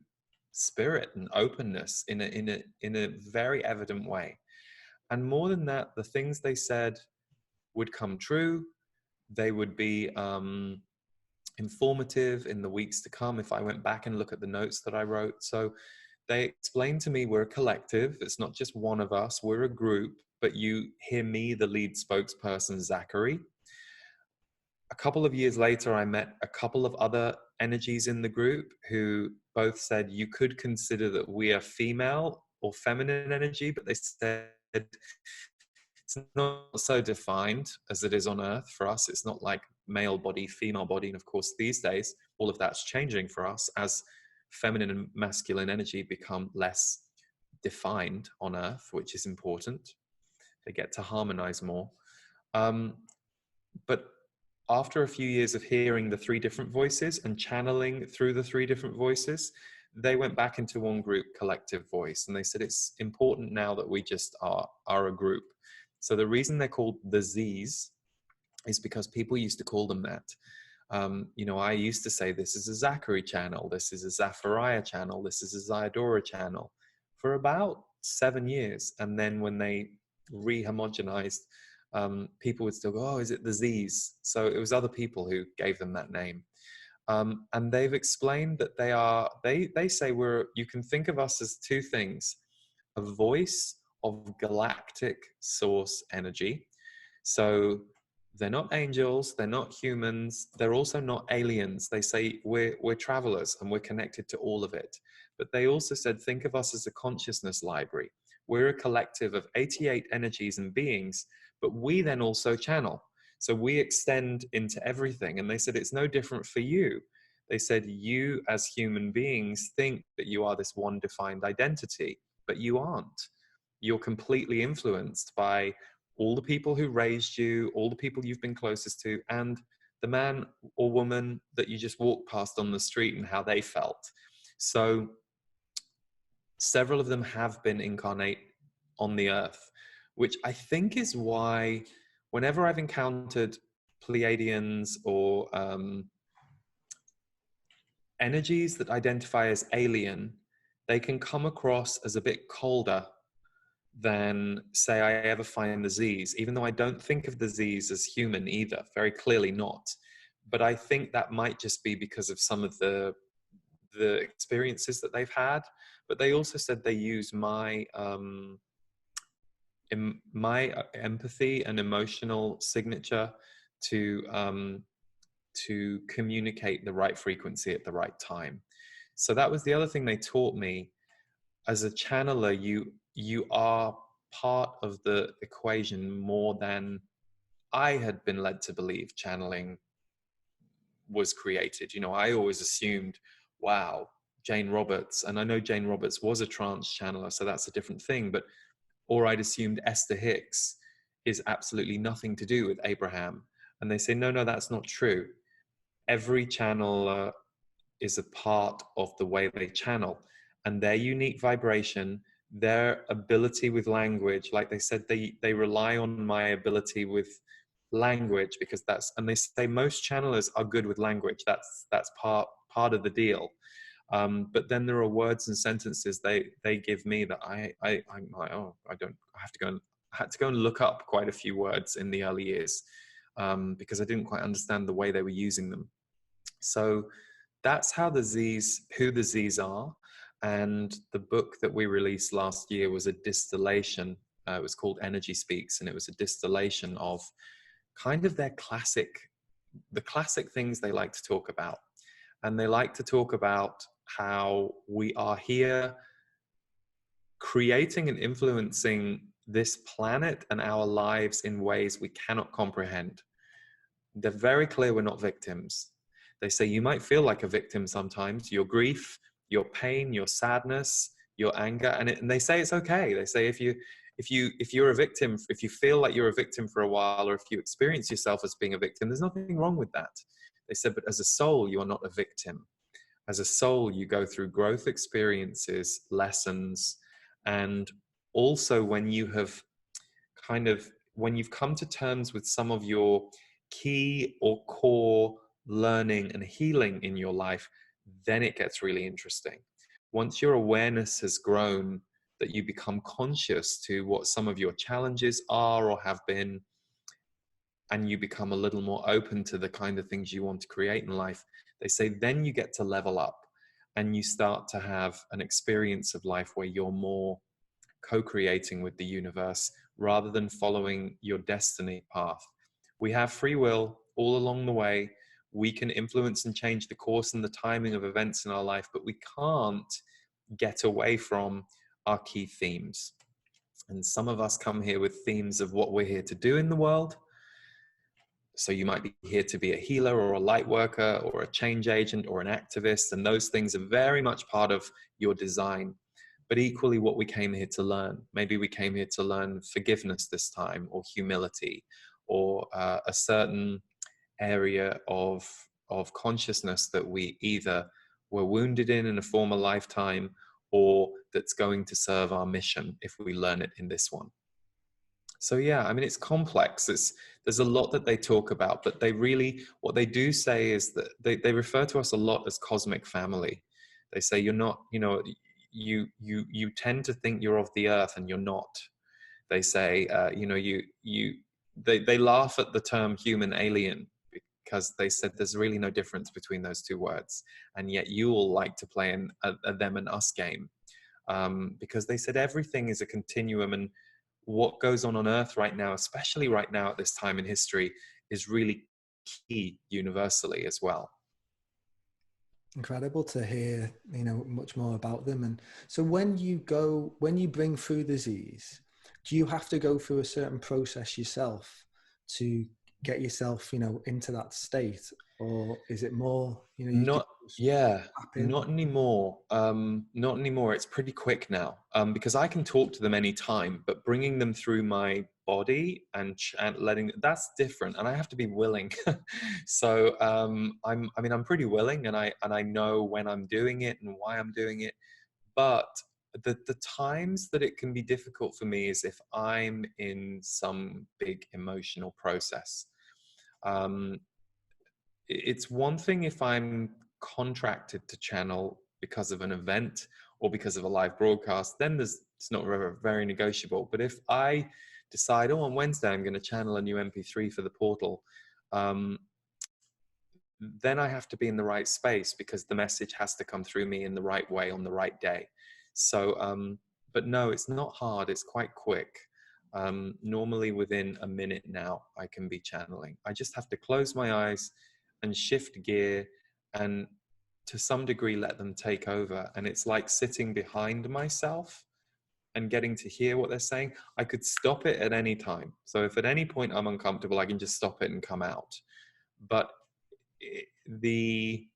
spirit and openness in a very evident way. And more than that, the things they said would come true. They would be informative in the weeks to come if I went back and look at the notes that I wrote. So they explained to me, we're a collective. It's not just one of us. We're a group. But you hear me, the lead spokesperson, Zachary. A couple of years later, I met a couple of other energies in the group who both said you could consider that we are female or feminine energy, but they said it's not so defined as it is on Earth for us. It's not like male body, female body. And of course, these days, all of that's changing for us as feminine and masculine energy become less defined on Earth, which is important. They get to harmonize more. But after a few years of hearing the three different voices and channeling through the three different voices, they went back into one group, collective voice. And they said, it's important now that we just are a group. So the reason they're called the Z's is because people used to call them that. I used to say, this is a Zachary channel, this is a Zachariah channel, this is a Zayadora channel for about 7 years. And then when they rehomogenized, people would still go, oh, is it the Z's? So it was other people who gave them that name. And they've explained that they say you can think of us as two things: a voice of galactic source energy. So they're not angels, they're not humans, they're also not aliens. They say we're travelers and we're connected to all of it. But they also said, think of us as a consciousness library. We're a collective of 88 energies and beings, but we then also channel. So we extend into everything. And they said, it's no different for you. They said, you as human beings think that you are this one defined identity, but you aren't. You're completely influenced by all the people who raised you, all the people you've been closest to, and the man or woman that you just walked past on the street and how they felt. So several of them have been incarnate on the earth, which I think is why whenever I've encountered Pleiadians or energies that identify as alien, they can come across as a bit colder than, say, I ever find the Z's, even though I don't think of the Z's as human either, very clearly not. But I think that might just be because of some of the experiences that they've had. But they also said they use my empathy and emotional signature to communicate the right frequency at the right time. So that was the other thing they taught me. As a channeler, you are part of the equation more than I had been led to believe channeling was created. I always assumed, wow, Jane Roberts, and I know Jane Roberts was a trance channeler, so that's a different thing, or I'd assumed Esther Hicks is absolutely nothing to do with Abraham. And they say, no, that's not true. Every channeler is a part of the way they channel, and their unique vibration, their ability with language, like they said, they rely on my ability with language, because and they say most channelers are good with language. That's part of the deal. But then there are words and sentences they give me that I'm like, oh, I had to go and look up quite a few words in the early years, because I didn't quite understand the way they were using them. So that's who the Z's are. And the book that we released last year was a distillation. It was called Energy Speaks, and it was a distillation of kind of the classic things they like to talk about. And they like to talk about how we are here creating and influencing this planet and our lives in ways we cannot comprehend. They're very clear we're not victims. They say you might feel like a victim sometimes, your grief, your pain, your sadness, your anger, and they say it's okay. They say if if you're a victim, if you feel like you're a victim for a while, or if you experience yourself as being a victim, there's nothing wrong with that. They said, but as a soul, you are not a victim. As a soul, you go through growth experiences, lessons, and also when you have when you've come to terms with some of your key or core learning and healing in your life, then it gets really interesting. Once your awareness has grown, that you become conscious to what some of your challenges are or have been, and you become a little more open to the kind of things you want to create in life, they say then you get to level up and you start to have an experience of life where you're more co-creating with the universe rather than following your destiny path. We have free will all along the way. We can influence and change the course and the timing of events in our life, but we can't get away from our key themes. And some of us come here with themes of what we're here to do in the world. So you might be here to be a healer or a light worker or a change agent or an activist, and those things are very much part of your design. But equally what we came here to learn. Maybe we came here to learn forgiveness this time, or humility, or a certain area of consciousness that we either were wounded in a former lifetime, or that's going to serve our mission if we learn it in this one. So yeah, I mean, it's complex. There's a lot that they talk about, but what they do say is that they refer to us a lot as cosmic family. They say you're not, you tend to think you're of the earth and you're not. They say, they laugh at the term human alien because they said there's really no difference between those two words. And yet you all like to play a them and us game. Because they said everything is a continuum, and what goes on earth right now, especially right now at this time in history, is really key universally as well. Incredible to hear, much more about them. And so when you bring through disease, do you have to go through a certain process yourself to get yourself, into that state? Or is it more, Not anymore. Not anymore. It's pretty quick now, because I can talk to them anytime, but bringing them through my body and letting, that's different, and I have to be willing. So I'm pretty willing, and I know when I'm doing it and why I'm doing it. But the times that it can be difficult for me is if I'm in some big emotional process. It's one thing if I'm contracted to channel because of an event or because of a live broadcast, then it's not very negotiable. But if I decide, on Wednesday I'm going to channel a new MP3 for the portal, then I have to be in the right space because the message has to come through me in the right way on the right day. So, but no, it's not hard. It's quite quick. Normally within a minute now, I can be channeling. I just have to close my eyes and shift gear and to some degree let them take over. And it's like sitting behind myself and getting to hear what they're saying. I could stop it at any time. So if at any point I'm uncomfortable, I can just stop it and come out. But the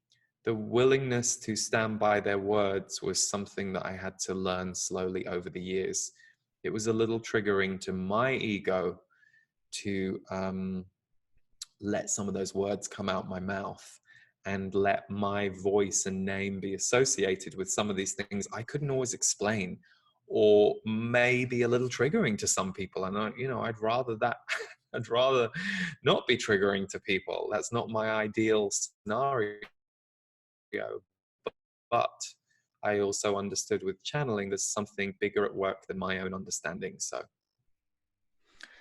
willingness to stand by their words was something that I had to learn slowly over the years. It was a little triggering to my ego to let some of those words come out my mouth and let my voice and name be associated with some of these things I couldn't always explain, or maybe a little triggering to some people. And I'd rather that I'd rather not be triggering to people. That's not my ideal scenario. But I also understood with channeling, there's something bigger at work than my own understanding.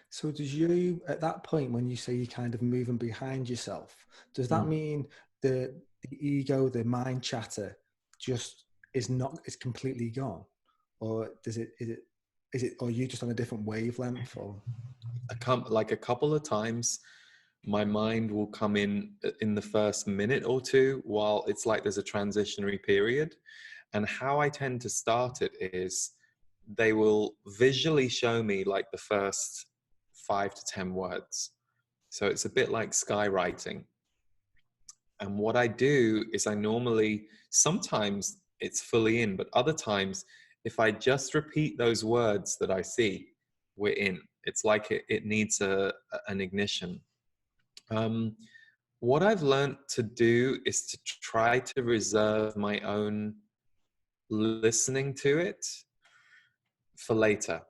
So does you, at that point, when you say you're kind of moving behind yourself, does that mean the ego, the mind chatter just is completely gone? Or is it, or are you just on a different wavelength? Or like a couple of times, my mind will come in the first minute or two while it's like there's a transitionary period. And how I tend to start it is they will visually show me like the first 5 to 10 words. So it's a bit like skywriting. And what I do is sometimes it's fully in, but other times, if I just repeat those words that I see, we're in. It's like it needs an ignition. What I've learned to do is to try to reserve my own listening to it for later.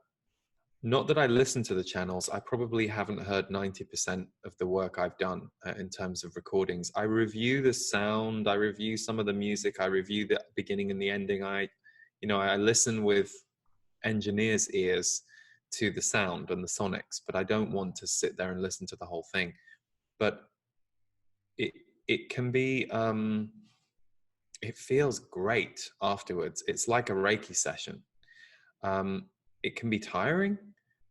Not that I listen to the channels. I probably haven't heard 90% of the work I've done in terms of recordings. I review the sound. I review some of the music. I review the beginning and the ending. I listen with engineers' ears to the sound and the sonics, but I don't want to sit there and listen to the whole thing. But it can be, it feels great afterwards. It's like a Reiki session. It can be tiring,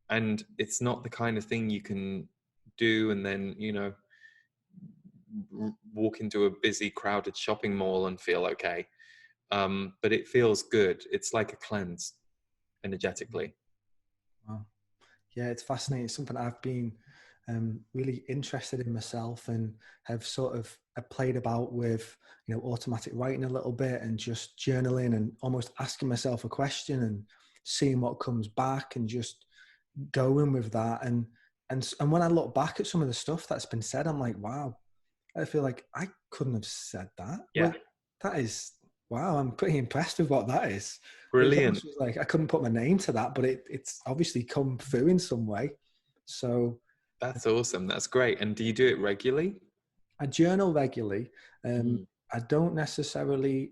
and it's not the kind of thing you can do and then, walk into a busy, crowded shopping mall and feel okay. But it feels good. It's like a cleanse energetically. Wow. Yeah, it's fascinating. It's something I've been really interested in myself, and have sort of played about with, automatic writing a little bit, and just journaling, and almost asking myself a question and seeing what comes back, and just going with that. And when I look back at some of the stuff that's been said, I'm like, wow, I feel like I couldn't have said that. Yeah. That is, wow, I'm pretty impressed with what that is. Brilliant. It was like I couldn't put my name to that, but it's obviously come through in some way. So that's awesome. That's great. And do you do it regularly? I journal regularly. I don't necessarily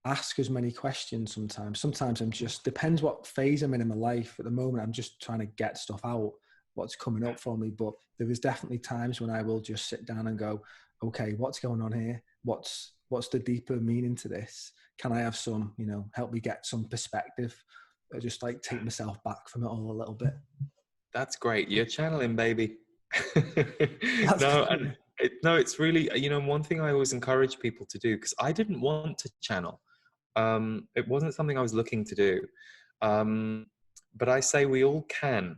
ask as many questions sometimes. Sometimes I'm just, depends what phase I'm in my life. At the moment, I'm just trying to get stuff out, what's coming up for me. But there is definitely times when I will just sit down and go, okay, what's going on here? What's the deeper meaning to this? Can I have some, help me get some perspective? I just like take myself back from it all a little bit. That's great. You're channeling, baby. That's No, it's really, one thing I always encourage people to do, because I didn't want to channel. It wasn't something I was looking to do. But I say we all can.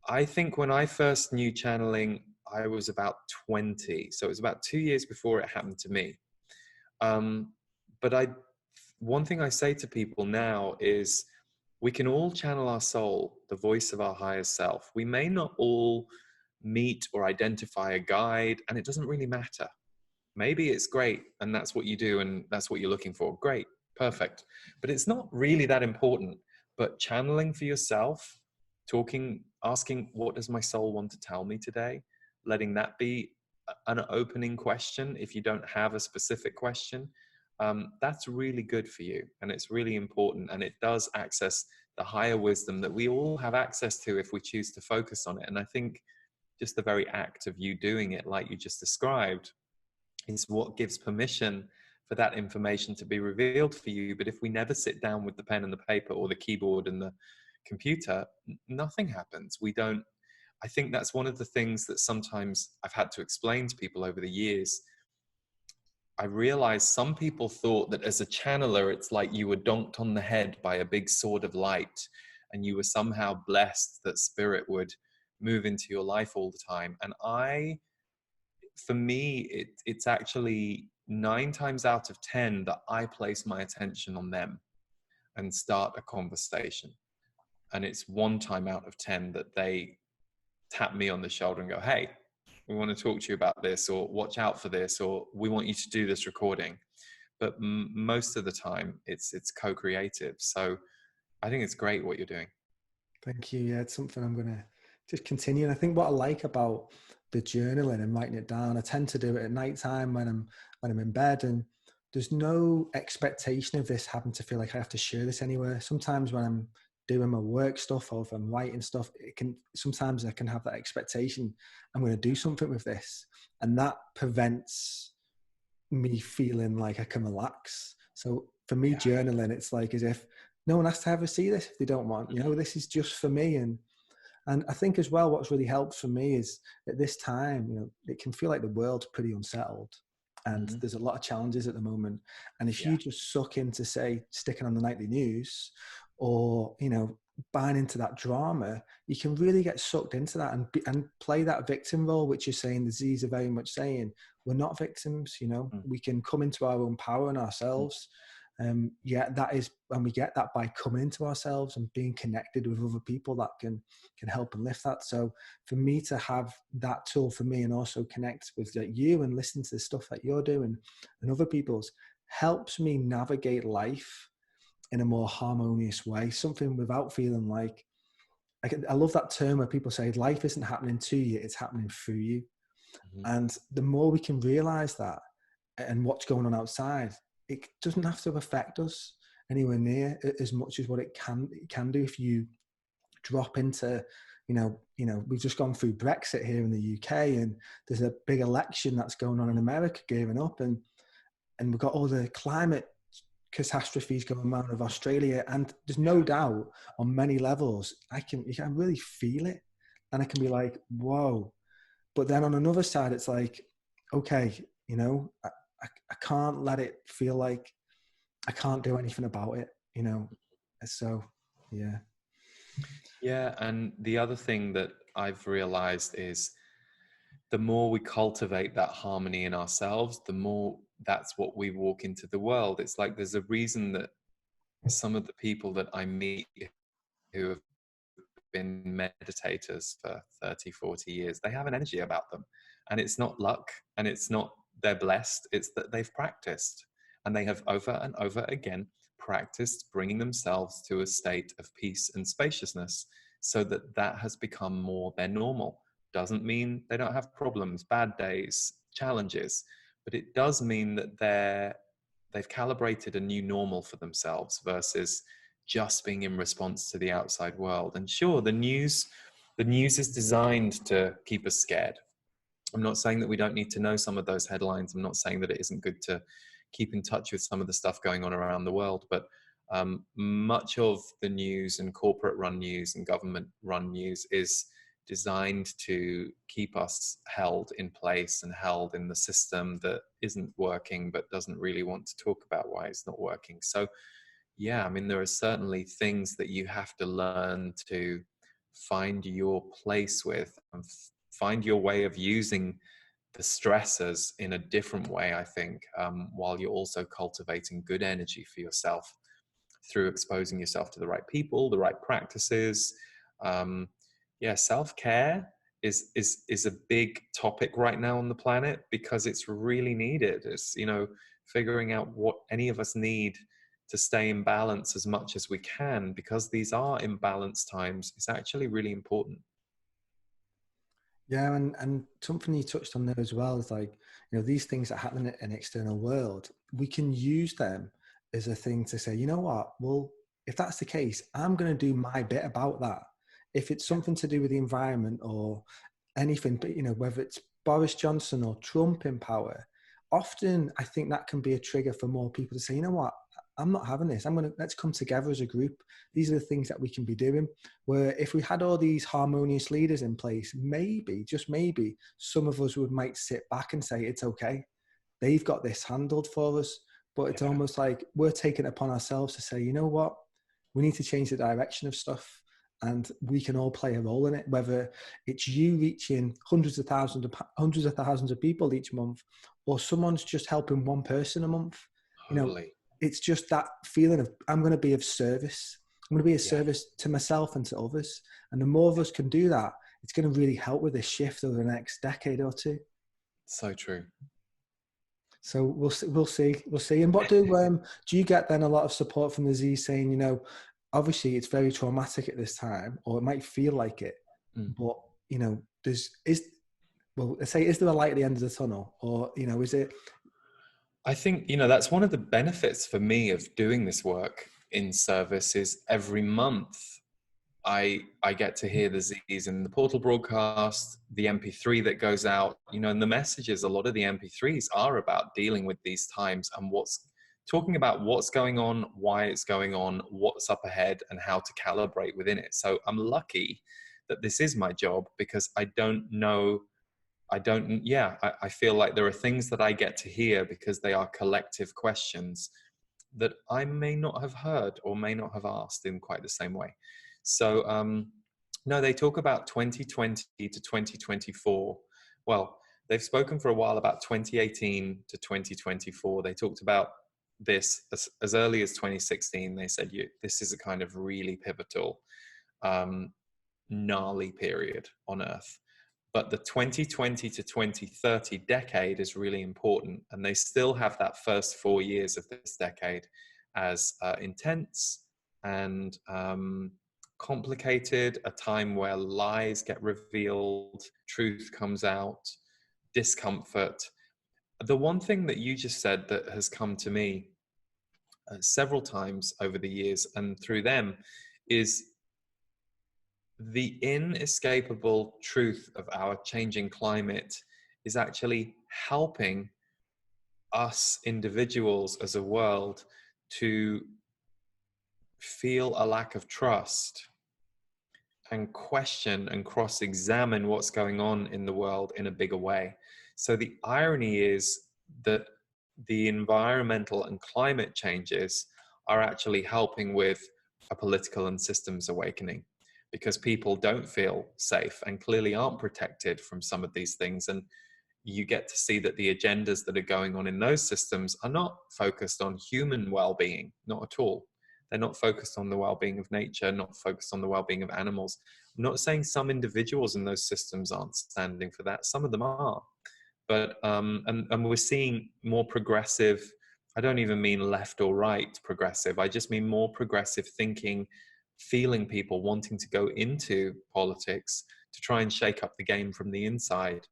I think when I first knew channeling, I was about 20. So it was about 2 years before it happened to me. But one thing I say to people now is, we can all channel our soul, the voice of our higher self. We may not all meet or identify a guide, and it doesn't really matter. Maybe it's great, and that's what you do, and that's what you're looking for. Great, perfect. But it's not really that important. But channeling for yourself, talking, asking, what does my soul want to tell me today? Letting that be an opening question if you don't have a specific question. That's really good for you, and it's really important, and it does access the higher wisdom that we all have access to if we choose to focus on it. And I think just the very act of you doing it, like you just described, is what gives permission for that information to be revealed for you. But if we never sit down with the pen and the paper, or the keyboard and the computer, nothing happens. I think that's one of the things that sometimes I've had to explain to people over the years. I realized some people thought that as a channeler, it's like you were donked on the head by a big sword of light, and you were somehow blessed that spirit would move into your life all the time. And for me, it's actually 9 times out of 10 that I place my attention on them and start a conversation. And it's 1 time out of 10 that they tap me on the shoulder and go, hey, we want to talk to you about this, or watch out for this, or we want you to do this recording. But most of the time it's co-creative. So I think it's great what you're doing. Thank you. Yeah, it's something I'm going to just continue. And I think what I like about the journaling and writing it down, I tend to do it at nighttime when I'm in bed, and there's no expectation of this having to feel like I have to share this anywhere. Sometimes when I'm doing my work stuff, or if I'm writing stuff, sometimes I can have that expectation, I'm going to do something with this, and that prevents me feeling like I can relax. So for me, journaling, it's like as if no one has to ever see this if they don't want. This is just for me. And I think as well, what's really helped for me is at this time, it can feel like the world's pretty unsettled, and there's a lot of challenges at the moment. And if you just suck into, say, sticking on the nightly news, or, buying into that drama, you can really get sucked into that and play that victim role, which is saying, the Z's are very much saying, we're not victims, we can come into our own power and ourselves. Yeah, that is, and we get that by coming into ourselves and being connected with other people that can help and lift that. So for me to have that tool for me, and also connect with you and listen to the stuff that you're doing and other people's, helps me navigate life in a more harmonious way, something without feeling like, I love that term where people say life isn't happening to you, it's happening through you. Mm-hmm. And the more we can realize that and what's going on outside, it doesn't have to affect us anywhere near as much as what it can do if you drop into, we've just gone through Brexit here in the UK, and there's a big election that's going on in America gearing up, and we've got all the climate catastrophes going on of Australia, and there's no doubt on many levels you can really feel it, and I can be like, whoa. But then on another side, it's like, okay, I can't let it feel like I can't do anything about it, so yeah. Yeah, and the other thing that I've realized is the more we cultivate that harmony in ourselves, the more that's what we walk into the world. It's like there's a reason that some of the people that I meet who have been meditators for 30, 40 years, they have an energy about them. And it's not luck, and it's not they're blessed, it's that they've practiced. And they have over and over again practiced bringing themselves to a state of peace and spaciousness, so that that has become more their normal. Doesn't mean they don't have problems, bad days, challenges, but it does mean that they've calibrated a new normal for themselves versus just being in response to the outside world. And sure, the news is designed to keep us scared. I'm not saying that we don't need to know some of those headlines. I'm not saying that it isn't good to keep in touch with some of the stuff going on around the world. But much of the news and corporate run news and government run news is designed to keep us held in place and held in the system that isn't working, but doesn't really want to talk about why it's not working. So yeah, I mean, there are certainly things that you have to learn to find your place with, and find your way of using the stressors in a different way, I think, while you're also cultivating good energy for yourself through exposing yourself to the right people, the right practices. Yeah, self-care is a big topic right now on the planet, because it's really needed. It's, figuring out what any of us need to stay in balance as much as we can, because these are imbalanced times, is actually really important. Yeah, and something you touched on there as well is like, these things that happen in an external world, we can use them as a thing to say, you know what, well, if that's the case, I'm going to do my bit about that. If it's something to do with the environment or anything, but whether it's Boris Johnson or Trump in power, often I think that can be a trigger for more people to say, you know what, I'm not having this. Let's come together as a group. These are the things that we can be doing. Where if we had all these harmonious leaders in place, maybe, just maybe, some of us might sit back and say, it's okay. They've got this handled for us. But it's almost like we're taking it upon ourselves to say, you know what, we need to change the direction of stuff. And we can all play a role in it, whether it's you reaching hundreds of thousands of people each month, or someone's just helping one person a month. Totally. It's just that feeling of, I'm going to be of service. I'm going to be of Yeah. service to myself and to others. And the more of us can do that, it's going to really help with this shift over the next decade or two. So true. So we'll see. And what do you get then a lot of support from the Z saying, obviously it's very traumatic at this time, or it might feel like it, but is there a light at the end of the tunnel, or is it? I think, that's one of the benefits for me of doing this work in service is every month I get to hear the Z's in the portal broadcast, the MP3 that goes out, and the messages, a lot of the MP3s are about dealing with these times and talking about what's going on, why it's going on, what's up ahead, and how to calibrate within it. So I'm lucky that this is my job, because I feel like there are things that I get to hear because they are collective questions that I may not have heard or may not have asked in quite the same way. So, no, they talk about 2020 to 2024. Well, they've spoken for a while about 2018 to 2024. They talked about this as early as 2016. They said, this is a kind of really pivotal, gnarly period on Earth. But the 2020 to 2030 decade is really important. And they still have that first 4 years of this decade as intense and complicated, a time where lies get revealed, truth comes out, discomfort. The one thing that you just said that has come to me several times over the years and through them is the inescapable truth of our changing climate is actually helping us individuals as a world to feel a lack of trust and question and cross-examine what's going on in the world in a bigger way. So the irony is that the environmental and climate changes are actually helping with a political and systems awakening, because people don't feel safe and clearly aren't protected from some of these things. And you get to see that the agendas that are going on in those systems are not focused on human well-being, not at all. They're not focused on the well-being of nature, not focused on the well-being of animals. I'm not saying some individuals in those systems aren't standing for that. Some of them are. But and we're seeing more progressive, I don't even mean left or right progressive, I just mean more progressive thinking, feeling people wanting to go into politics to try and shake up the game from the inside.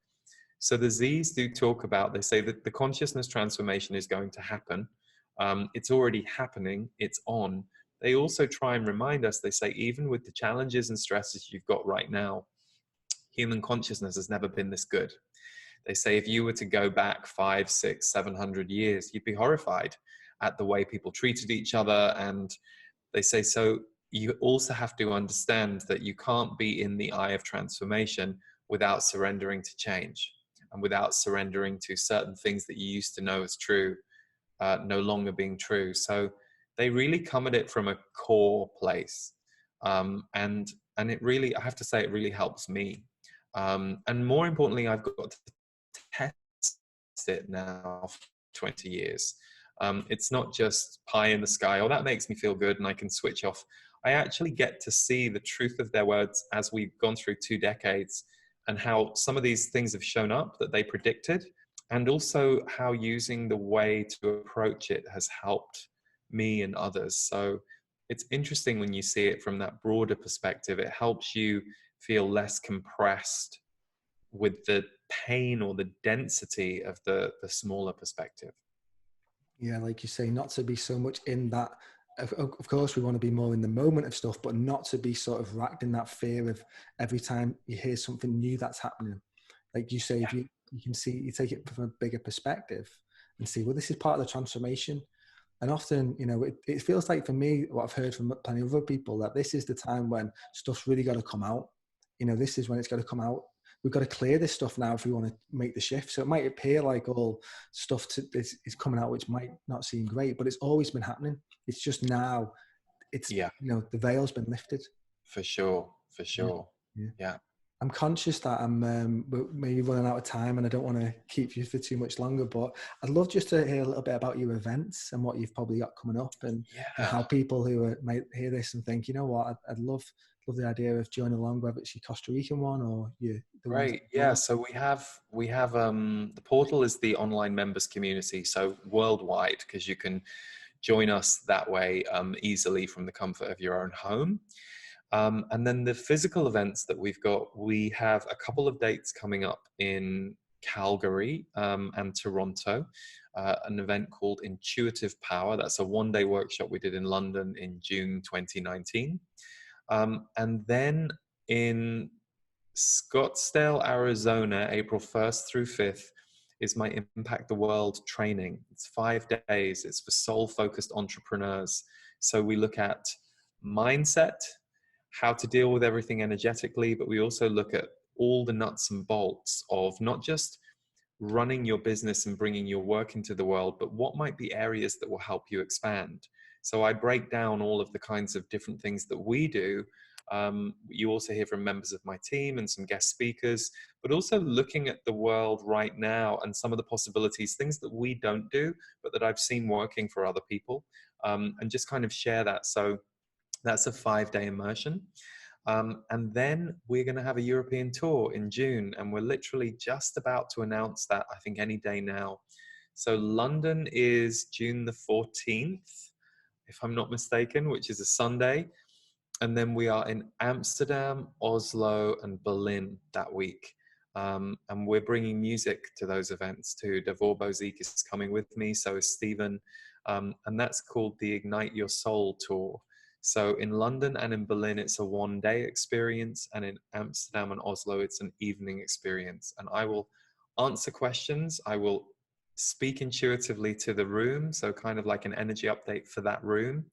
So the Z's do talk about, they say that the consciousness transformation is going to happen. It's already happening, it's on. They also try and remind us, they say, even with the challenges and stresses you've got right now, human consciousness has never been this good. They say if you were to go back 500, 600, 700 years, you'd be horrified at the way people treated each other. And they say, so you also have to understand that you can't be in the eye of transformation without surrendering to change and without surrendering to certain things that you used to know as true, no longer being true. So they really come at it from a core place. And it really, I have to say, it really helps me. And more importantly, I've got to test it now for 20 years. It's not just pie in the sky, oh, that makes me feel good and I can switch off. I actually get to see the truth of their words as we've gone through 2 decades and how some of these things have shown up that they predicted, and also how using the way to approach it has helped me and others. So it's interesting when you see it from that broader perspective. It helps you feel less compressed with the pain or the density of the smaller perspective. Yeah, like you say, not to be so much in that. Of course, we want to be more in the moment of stuff, but not to be sort of racked in that fear of every time you hear something new that's happening. Like you say, if you can see, you take it from a bigger perspective and see, well, this is part of the transformation. And often, you know, it feels like for me, what I've heard from plenty of other people, that this is the time when stuff's really got to come out. You know, this is when it's got to come out. We've got to clear this stuff now if we want to make the shift. So it might appear like all stuff is coming out, which might not seem great, but it's always been happening. It's just now, you know, the veil's been lifted. For sure. Yeah. I'm conscious that I'm maybe running out of time and I don't want to keep you for too much longer, but I'd love just to hear a little bit about your events and what you've probably got coming up, and how people who might hear this and think, you know what, I'd love the idea of joining along, whether it's your Costa Rican one or the Great. Yeah. So we have the portal is the online members community. So worldwide, because you can join us that way easily from the comfort of your own home. And then the physical events that we've got, we have a couple of dates coming up in Calgary and Toronto, an event called Intuitive Power. That's a 1-day workshop we did in London in June 2019. And then in Scottsdale, Arizona, April 1st through 5th, is my Impact the World training. It's 5 days. It's for soul-focused entrepreneurs. So we look at mindset, how to deal with everything energetically, but we also look at all the nuts and bolts of not just running your business and bringing your work into the world, but what might be areas that will help you expand. So I break down all of the kinds of different things that we do You also hear from members of my team and some guest speakers, but also looking at the world right now and some of the possibilities, things that we don't do, but that I've seen working for other people, and just kind of share that. So that's a 5-day immersion. And then we're going to have a European tour in June, and we're literally just about to announce that, I think, any day now. So London is June the 14th, if I'm not mistaken, which is a Sunday. And then we are in Amsterdam, Oslo, and Berlin that week. And we're bringing music to those events too. Davor Bozik is coming with me, so is Stephen. And that's called the Ignite Your Soul Tour. So in London and in Berlin, it's a 1-day experience. And in Amsterdam and Oslo, it's an evening experience. And I will answer questions. I will speak intuitively to the room. So kind of like an energy update for that room.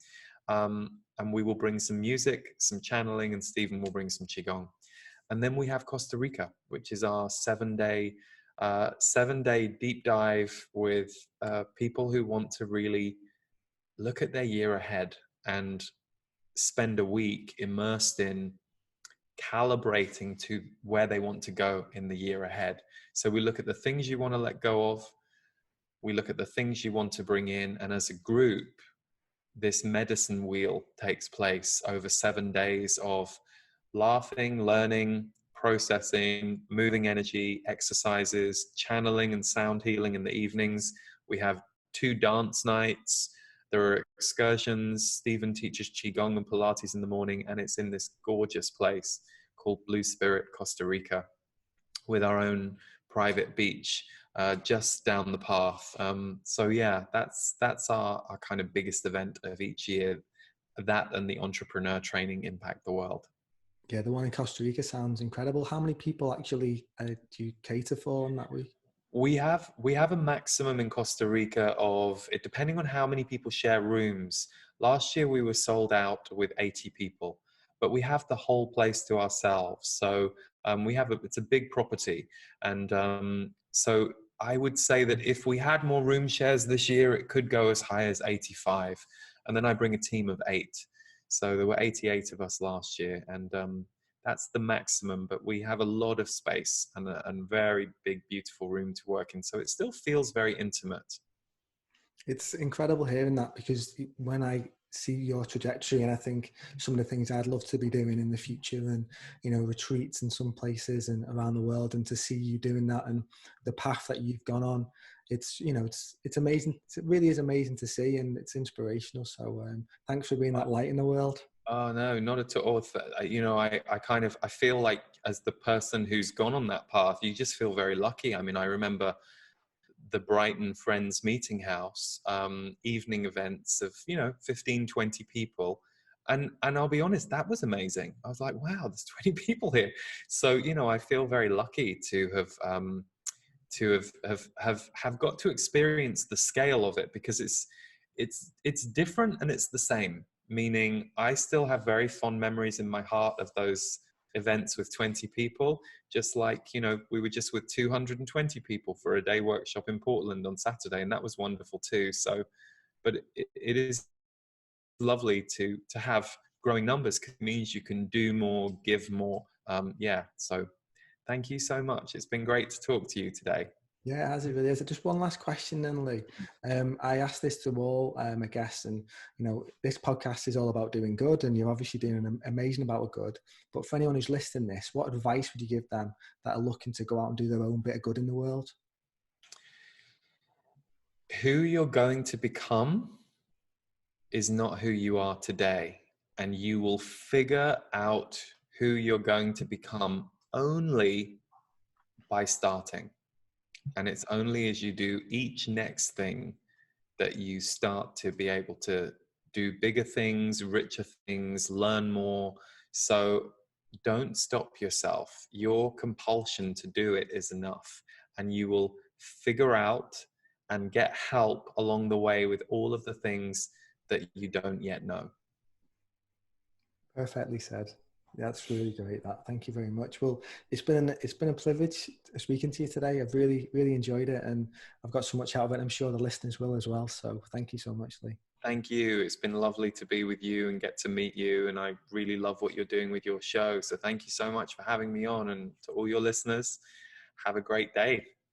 And we will bring some music, some channeling, and Stephen will bring some Qigong. And then we have Costa Rica, which is our 7-day deep dive with people who want to really look at their year ahead and spend a week immersed in calibrating to where they want to go in the year ahead. So we look at the things you want to let go of. We look at the things you want to bring in. And as a group, this medicine wheel takes place over 7 days of laughing, learning, processing, moving energy, exercises, channeling and sound healing in the evenings. We have 2 dance nights. There are excursions. Stephen teaches Qigong and Pilates in the morning, and it's in this gorgeous place called Blue Spirit, Costa Rica, with our own private beach just down the path. So yeah, that's our kind of biggest event of each year. That and the entrepreneur training Impact the World. Yeah, the one in Costa Rica sounds incredible. How many people actually do you cater for on that week? We have a maximum in Costa Rica of, it depending on how many people share rooms. Last year we were sold out with 80 people, but we have the whole place to ourselves. So it's a big property, and so I would say that if we had more room shares this year, it could go as high as 85, and then I bring a team of 8. So there were 88 of us last year, and that's the maximum, but we have a lot of space and a very big, beautiful room to work in. So it still feels very intimate. It's incredible hearing that, because when I see your trajectory, and I think some of the things I'd love to be doing in the future, and, you know, retreats in some places and around the world, and to see you doing that and the path that you've gone on, it's, you know, it's amazing. It really is amazing to see, and it's inspirational. So thanks for being that light in the world. Oh no, not at all. You know, I feel like, as the person who's gone on that path, you just feel very lucky. I mean, I remember the Brighton Friends Meeting House, evening events of, 15, 20 people. And I'll be honest, that was amazing. I was like, wow, there's 20 people here. So, I feel very lucky to have got to experience the scale of it, because it's different and it's the same. Meaning, I still have very fond memories in my heart of those events with 20 people, just like, we were just with 220 people for a day workshop in Portland on Saturday, and that was wonderful too. So, but it is lovely to have growing numbers, because it means you can do more, give more. So thank you so much. It's been great to talk to you today. Yeah, as it really is. Just one last question then, Lee. I ask this to all my guests, and, this podcast is all about doing good, and you're obviously doing an amazing amount of good. But for anyone who's listening to this, what advice would you give them that are looking to go out and do their own bit of good in the world? Who you're going to become is not who you are today, and you will figure out who you're going to become only by starting. And it's only as you do each next thing that you start to be able to do bigger things, richer things, learn more. So don't stop yourself. Your compulsion to do it is enough, and you will figure out and get help along the way with all of the things that you don't yet know. Perfectly said. That's really great. Thank you very much. Well, it's been a privilege speaking to you today. I've really, really enjoyed it, and I've got so much out of it. I'm sure the listeners will as well. So thank you so much, Lee. Thank you. It's been lovely to be with you and get to meet you. And I really love what you're doing with your show. So thank you so much for having me on. And to all your listeners, have a great day.